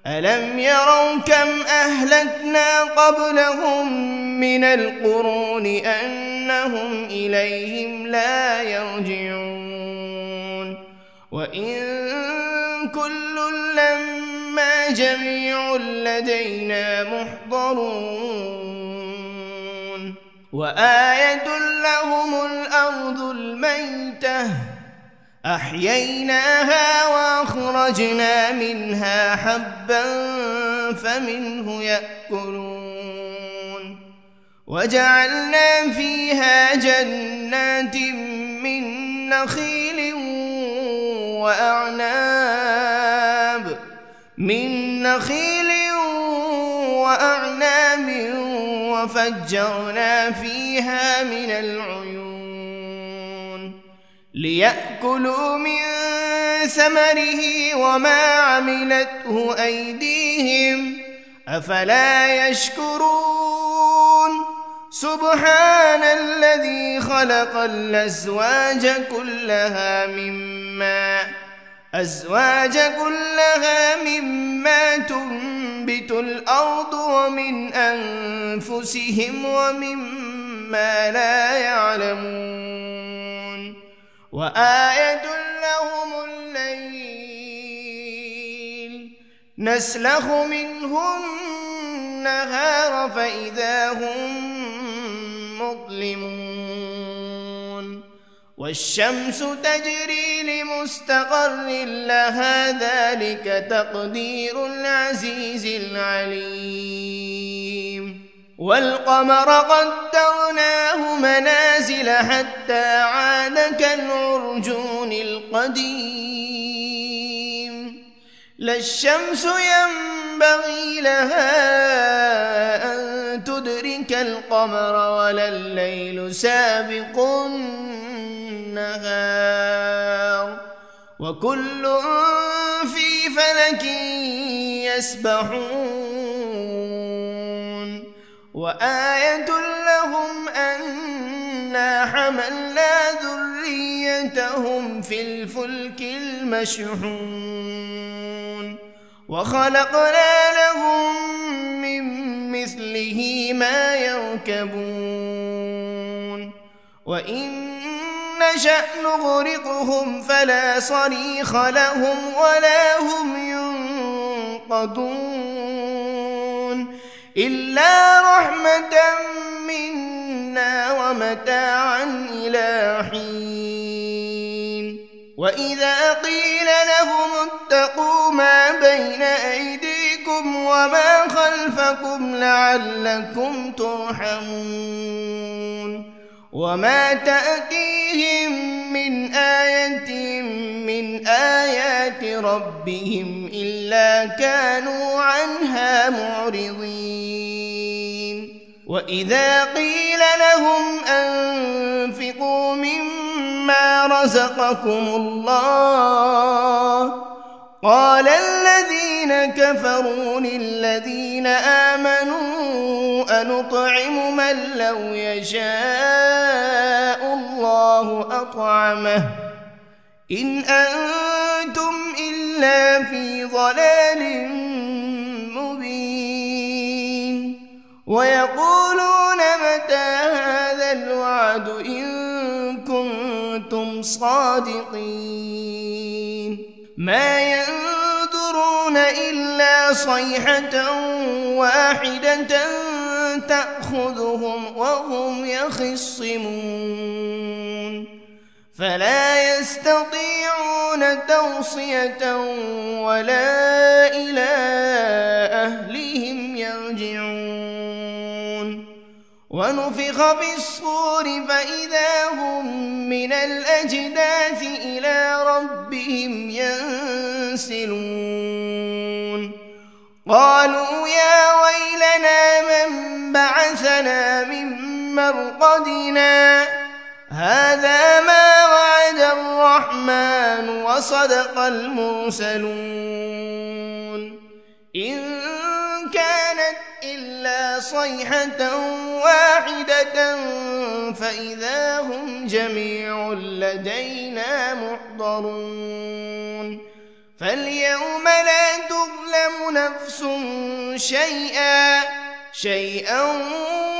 ألم يروا كم أهلكنا قبلهم من القرون أنهم إليهم لا يرجعون وإن كل لما جميع لدينا محضرون وآية لهم الأرض الميتة أحييناها وأخرجنا منها حبا فمنه يأكلون وجعلنا فيها جنات من نخيل وأعناب وفجرنا فيها من العيون ليأكلوا من ثمره وما عملته أيديهم أفلا يشكرون سبحان الذي خلق الأزواج كلها مما تنبت الأرض ومن أنفسهم ومما لا يعلمون وآية لهم الليل نسلخ منه النهار فإذا هم مظلمون والشمس تجري لمستقر لها ذلك تقدير العزيز العليم والقمر قدرناه منازل حتى عاد كالعرجون القديم لا الشمس ينبغي لها أن تدرك القمر ولا الليل سابق النهار وكل في فلك يسبحون وآية لهم أنا حملنا ذريتهم في الفلك المشحون وخلقنا لهم من مثله ما يركبون وإن نشأ نغرقهم فلا صريخ لهم ولا هم ينقذون إلا رحمة منا ومتاعا إلى حين وإذا قيل لهم اتقوا ما بين أيديكم وما خلفكم لعلكم ترحمون وما تأتيهم من آية من آيات ربهم إلا كانوا عنها معرضين وإذا قيل لهم أنفقوا مما رزقكم الله قال الذين كفروا للذين آمنوا أنطعم من لو يشاء الله أطعمه إن أنتم إلا في ضلال مبين ويقولون متى هذا الوعد إن كنتم صادقين ما ينظرون إلا صيحة واحدة تأخذهم وهم يخصمون فلا يستطيعون توصية ولا إلى أهلهم يرجعون ونفخ بالصور فإذا هم من الأجداث إلى ربهم ينسلون قالوا يا ويلنا من بعثنا من مرقدنا هذا ما وعد الرحمن وصدق المرسلون إن كانت إلا صيحة واحدة فإذا هم جميع لدينا محضرون فاليوم لا تظلم نفس شيئا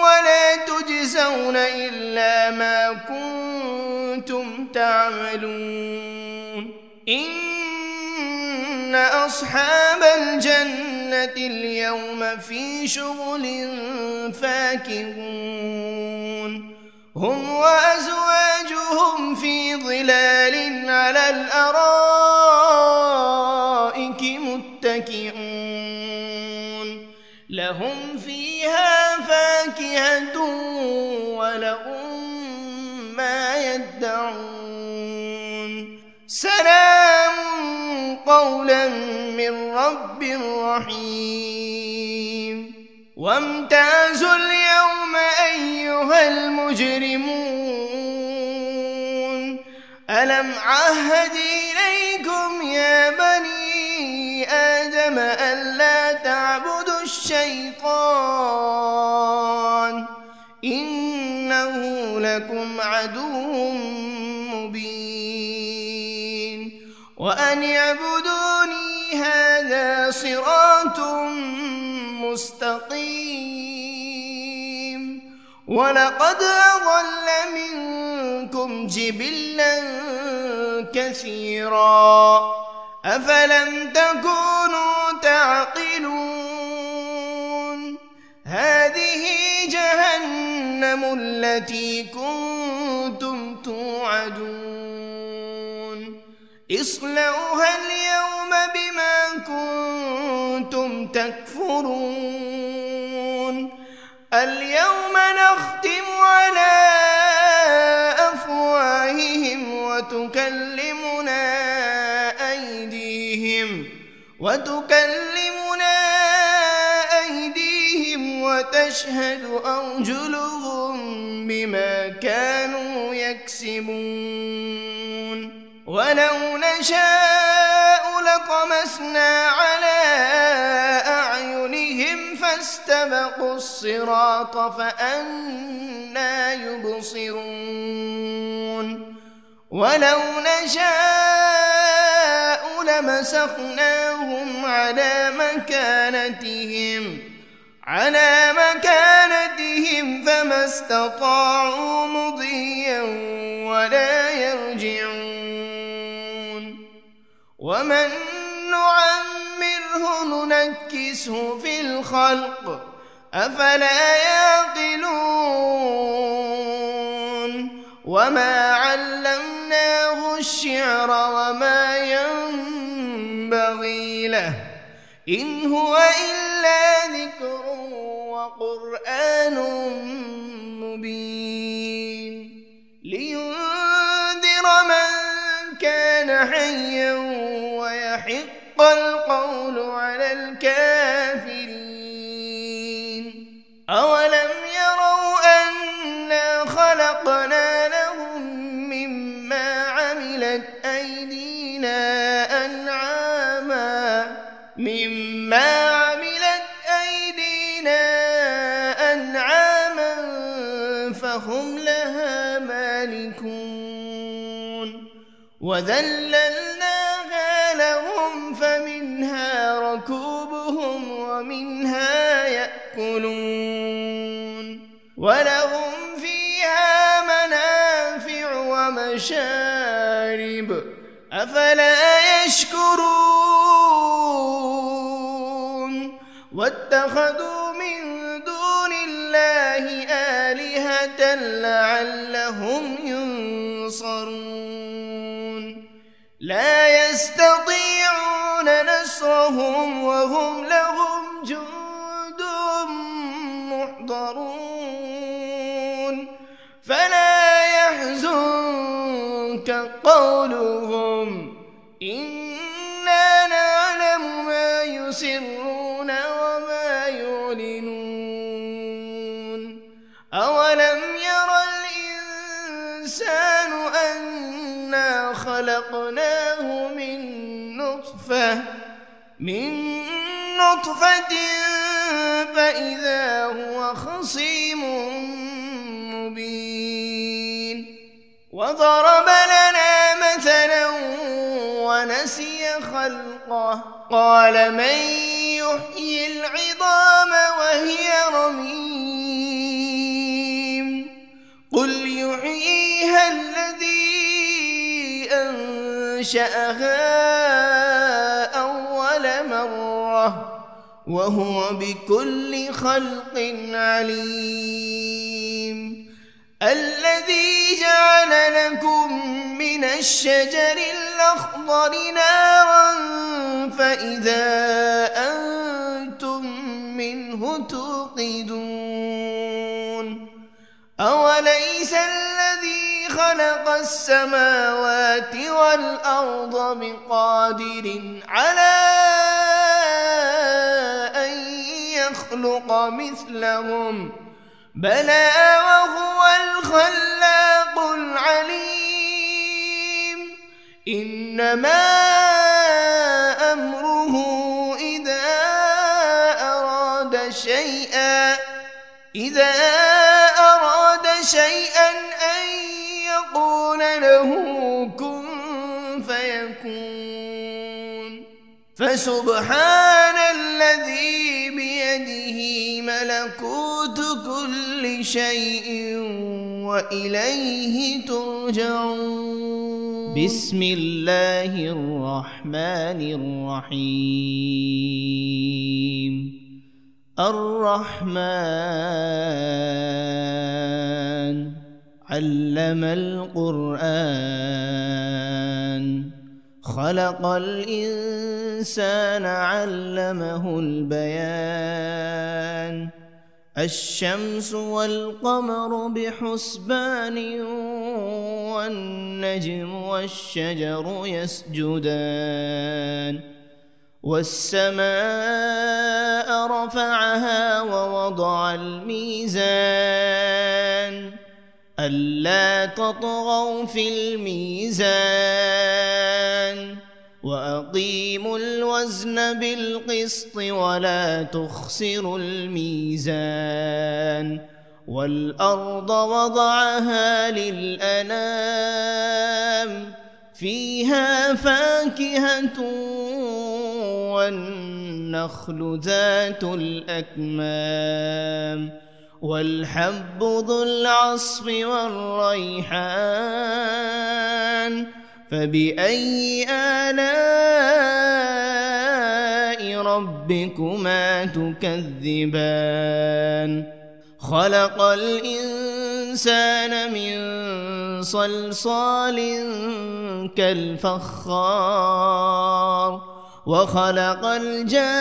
ولا تجزون إلا ما كنتم تعملون إن أصحاب الجنة اليوم في شغل فاكهون هم وأزواجهم في ظلال على الأرائك متكئون لهم فيها فاكهة ولهم ما يدعون سلام قولا من رب رحيم وامتازوا اليوم أيها المجرمون ألم عهد إليكم يا بني آدم ألا تعبدوا الشيطان إنه لكم عدو مبين وأن اعبدوني هذا صراط مستقيم ولقد أضل منكم جبلا كثيرا أفلم تكونوا تعقلون هذه جهنم التي كنتم توعدون اصلوها اليوم بما كنتم تكفرون اليوم نختم على أفواههم وتكلمنا أيديهم وتشهد أرجلهم بما كانوا يكسبون ولو نشاء فطمسنا على أعينهم فاستبقوا الصراط فأنى يبصرون ولو نشاء لمسخناهم على مكانتهم فما استطاعوا مضيا ولا يرجعون ومن نعمره ننكسه في الخلق أفلا يعقلون وما علمناه الشعر وما ينبغي له إن هو إلا ذكر وقرآن مبين لينذر من كان حيا ويحق القول على الكافرين أولم يروا أنا خلقنا لهم مما عملت أيدينا أنعاما فهم لها مالكون وذللناها لهم فمنها ركوبهم ومنها يأكلون ولهم فيها منافع ومشارب أفلا يشكرون واتخذوا من دون الله آلهة لعلهم ينصرون لا يستطيعون نصرهم وهم لهم جند محضرون فلا يحزنك قولهم إنا نعلم ما يسرون وما يعلنون أولم ير الإنسان أنا خلقناه من نطفة فإذا هو خصيم مبين وضرب لنا مثلا ونسي خلقه قال من يحيي العظام وهي رميم قل يحييها الذي أنشأها أول مرة وهو بكل خلق عليم الذي جعل لكم من الشجر الأخضر نارا فإذا أنتم منه توقدون أوليس الذي خلق السماوات والأرض بقادر على أن يخلق مثلهم بلى وهو الخلاق العليم إنما أمره إذا أراد شيئا أن يقول له كن فيكون فسبحان الذي بيده ملكوت كل شيء وإليه ترجعون بسم الله الرحمن الرحيم الرحمن علم القرآن خلق الإنسان علمه البيان الشمس والقمر بحسبان والنجم والشجر يسجدان والسماء رفعها ووضع الميزان ألا تطغوا في الميزان وأقيموا الوزن بالقسط ولا تخسروا الميزان والأرض وضعها للأنام فيها فاكهة والنخل ذات الأكمام والحب ذو العصف والريحان فبأي آلاء ربكما تكذبان خلق الإنسان من صلصال كالفخار وخلق الجان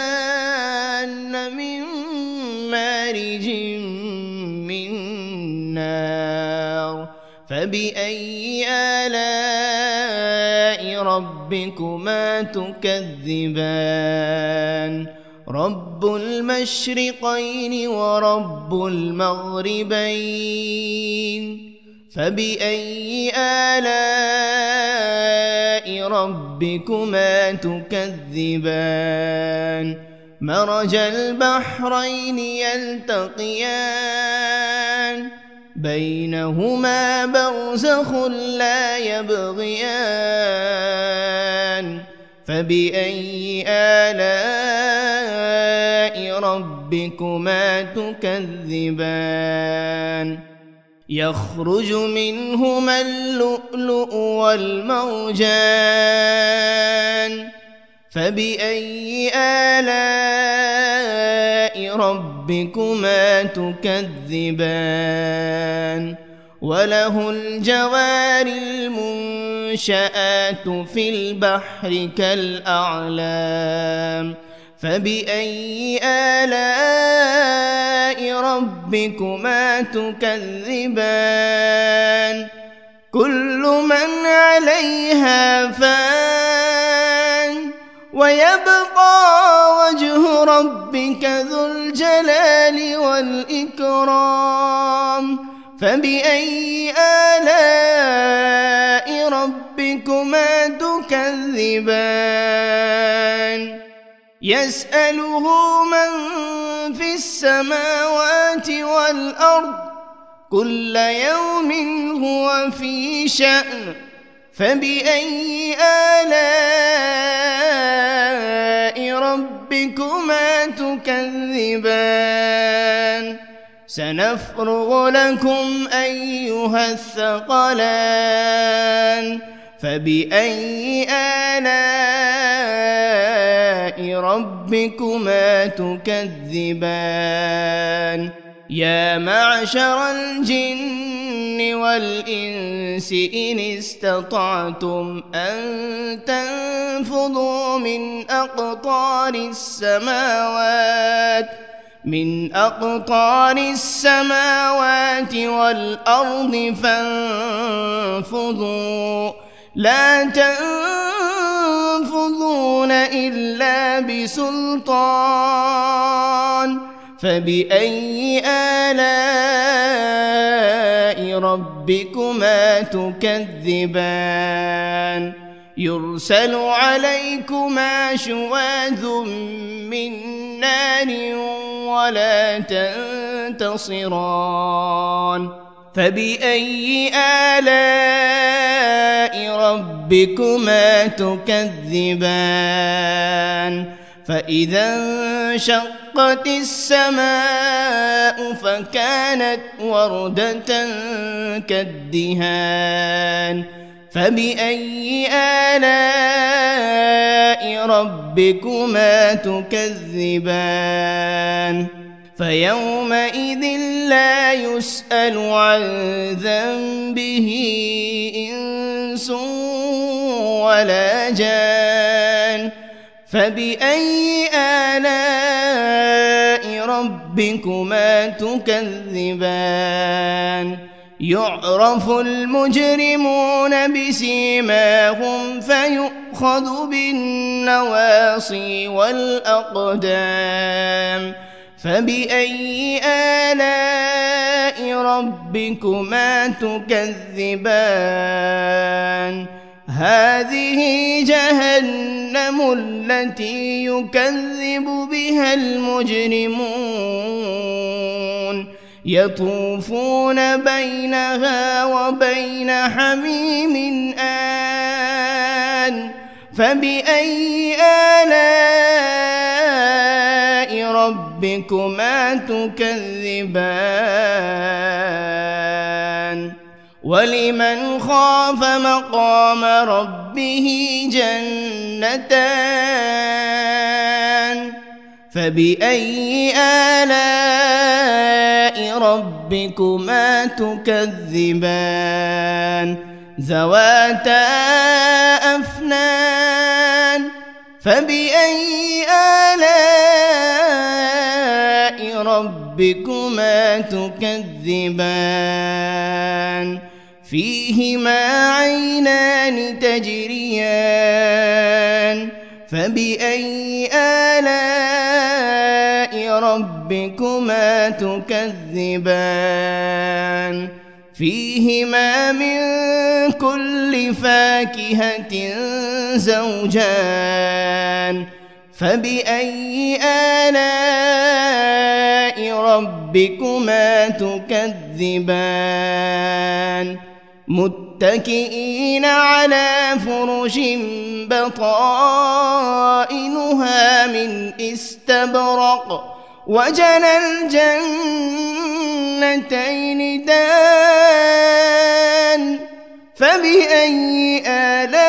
من مارج من نار فبأي آلاء ربكما تكذبان رب المشرقين ورب المغربين فبأي آلاء ربكما تكذبان مرج البحرين يلتقيان بينهما برزخ لا يبغيان فبأي آلاء ربكما تكذبان يخرج منهما اللؤلؤ والمرجان فبأي آلاء ربكما تكذبان وله الجوار المنشآت في البحر كالأعلام فبأي آلاء ربكما تكذبان كل من عليها فان ويبقى وجه ربك ذو الجلال والإكرام فبأي آلاء ربكما تكذبان يسأله من في السماوات والأرض كل يوم هو في شأن فبأي آلاء ربكما تكذبان سنفرغ لكم أيها الثقلان فبأي آلاء ربكما تكذبان يا معشر الجن والإنس إن استطعتم أن تنفذوا من أقطار السماوات والأرض فانفذوا لا تنفذون إلا بسلطان فبأي آلاء ربكما تكذبان يرسل عليكما شواذ من نار ولا تنتصران فبأي آلاء ربكما تكذبان فإذا انشقت السماء فكانت وردة كالدهان فبأي آلاء ربكما تكذبان فيومئذ لا يسأل عن ذنبه إنس ولا جان فبأي آلاء ربكما تكذبان يعرف المجرمون بسيماهم فيؤخذ بالنواصي والأقدام فبأي آلاء ربكما تكذبان هذه جهنم التي يكذب بها المجرمون يطوفون بينها وبين حميم آن فبأي آلاء ربكما تكذبان ولمن خاف مقام ربه جنتان فبأي آلاء ربكما تكذبان ذواتا أفنان فبأي آلاء ربكما تكذبان فيهما عينان تجريان فبأي آلاء ربكما تكذبان فيهما من كل فاكهة زوجان فبأي آلاء ربكما تكذبان متكئين على فرش بطائنها من استبرق وجنى الجنتين دان فبأي آلاء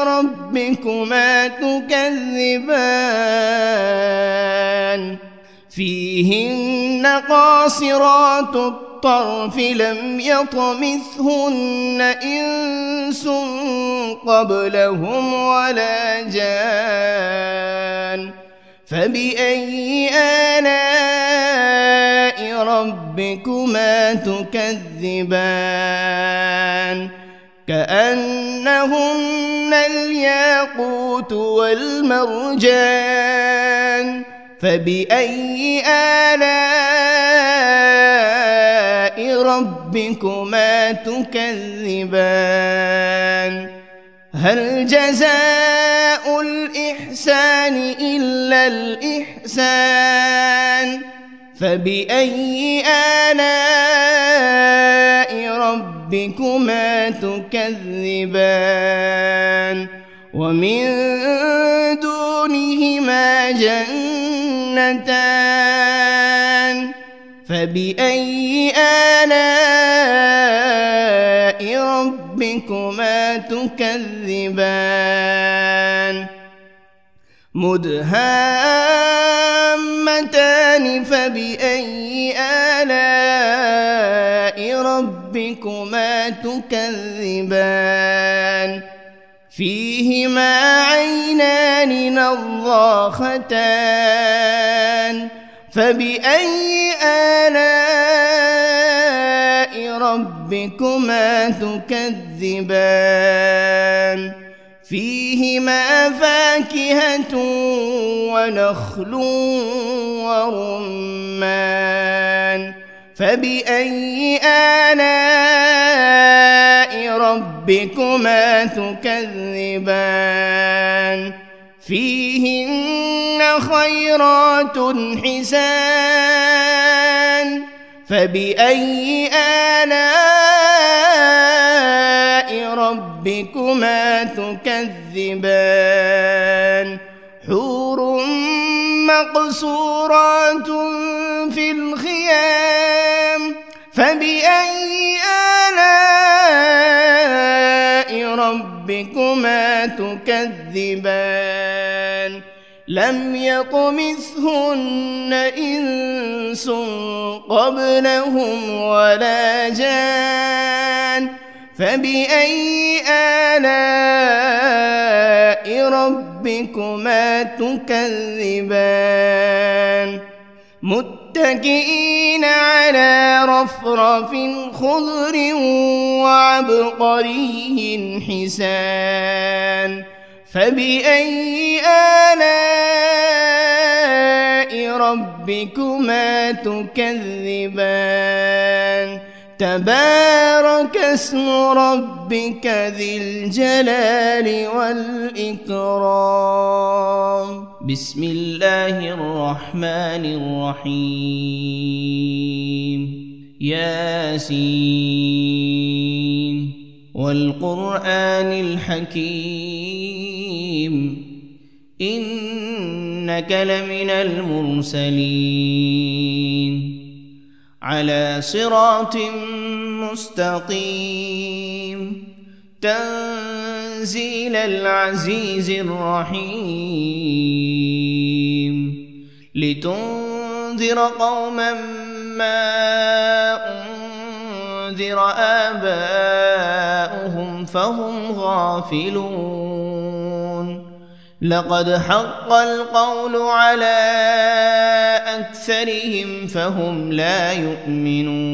ربكما تكذبان فيهن قاصرات الطرف لم يطمثهن إنس قبلهم ولا جان فبأي آلاء ربكما تكذبان كأنهن الياقوت والمرجان فبأي آلاء ربكما تكذبان هل جزاء الإحسان إلا الإحسان فبأي آلاء ربكما تكذبان ومن دونهما جنتان فبأي آلاء ربكما تكذبان مدهامتان فبأي آلاء ربكما تكذبان فيهما عينان نضاختان فبأي آلاء ربكما تكذبان فيهما فاكهة ونخل ورمان فبأي آلاء ربكما تكذبان فيهن خيرات حسان فبأي آلاء ربكما تكذبان حور مقصورات في الخيام فبأي آلاء ربكما تكذبان لم يطمثهن إنس قبلهم ولا جان فبأي آلاء ربكما تكذبان متكئين على رفرف خضر وعبقري حسان فبأي آلاء ربكما تكذبان تبارك اسم ربك ذي الجلال والإكرام. بسم الله الرحمن الرحيم. ياسين والقرآن الحكيم إنك لمن المرسلين على صراط مستقيم تنزيل العزيز الرحيم لتنذر قوما ما أنذر آباؤهم فهم غافلون لقد حق القول على أكثرهم فهم لا يؤمنون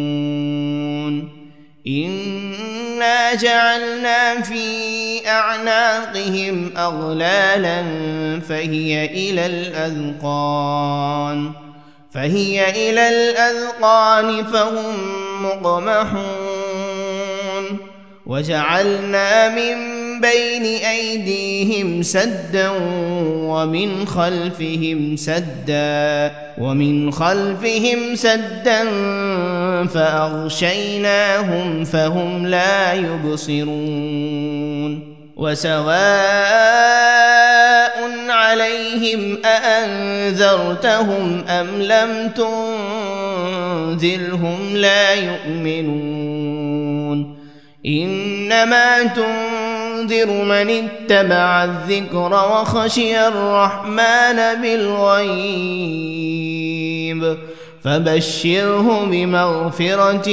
إنا جعلنا في أعناقهم أغلالا فهي إلى الأذقان فهم مقمحون وجعلنا من بين أيديهم سدا ومن خلفهم سدا فأغشيناهم فهم لا يبصرون وسواء عليهم أأنذرتهم أم لم تنذرهم لا يؤمنون إنما تنذر من اتبع الذكر وخشي الرحمن بالغيب فبشره بمغفرة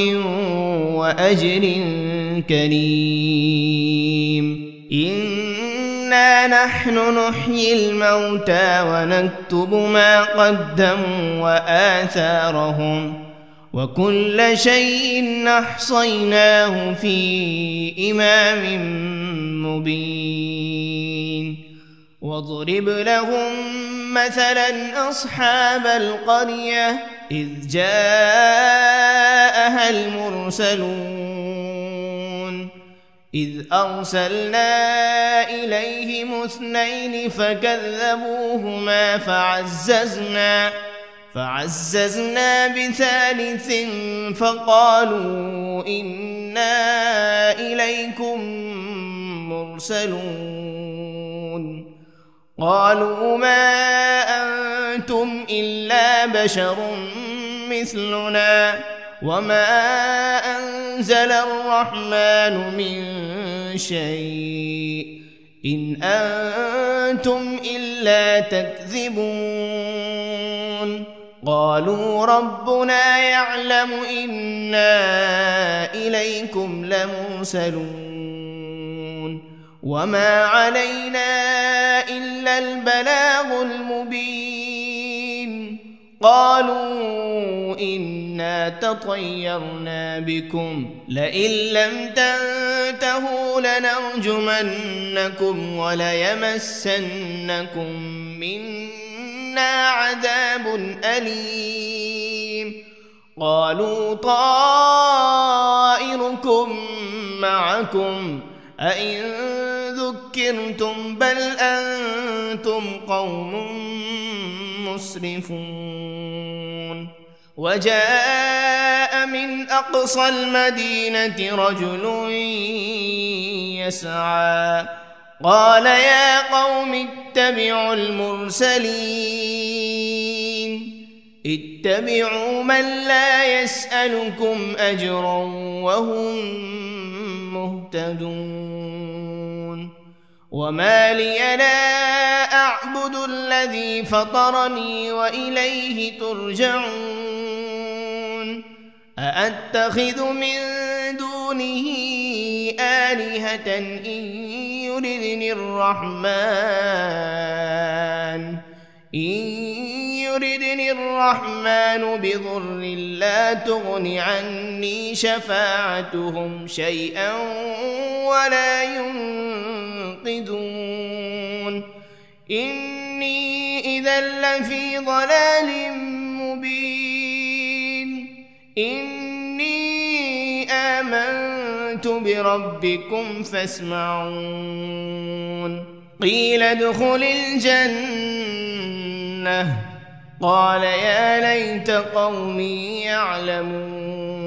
وأجر كريم. إنا نحن نحيي الموتى ونكتب ما قدموا وآثارهم وكل شيء أحصيناه في إمام مبين. واضرب لهم مثلا أصحاب القرية إذ جاءها المرسلون إذ أرسلنا إليهم 2 فكذبوهما فعززنا بثالث فقالوا إنا إليكم مرسلون قالوا ما أنتم إلا بشر مثلنا وما أنزل الرحمن من شيء إن أنتم إلا تكذبون قالوا ربنا يعلم إنا إليكم لمرسلون وما علينا إلا البلاغ المبين. قالوا إنا تطيرنا بكم لئن لم تنتهوا لنرجمنكم وليمسنكم منا عذاب أليم. قالوا طائركم معكم أئن ذكرتم بل أنتم قوم مسرفون. وجاء من أقصى المدينة رجل يسعى قال يا قوم اتبعوا المرسلين اتبعوا من لا يسألكم أجرا وهم مهتدون. وما لي لا أعبد الذي فطرني وإليه ترجعون. أأتخذ من دونه آلهة إن يردني الرحمن بضر لا تغن عني شفاعتهم شيئا ولا ينقذون. إني إذا لفي ضلال مبين. إني ربكم فاسمعون قيل ادخل الجنة قال يا ليت قومي يعلمون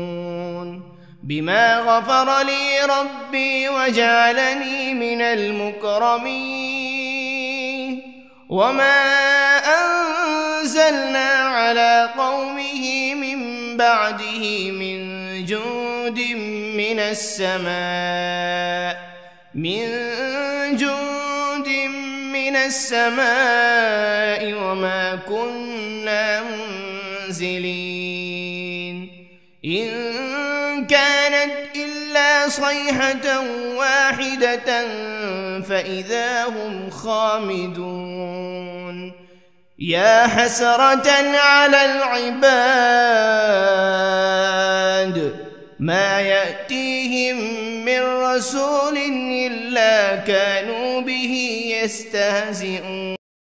بما غفر لي ربي وجعلني من المكرمين وما أنزلنا على قومه من بعده من جند من السماء وما كنا منزلين إن كانت إلا صيحة واحدة فإذا هم خامدون يا حسرة على العباد ما يأتيهم من رسول إلا كانوا به يستهزئون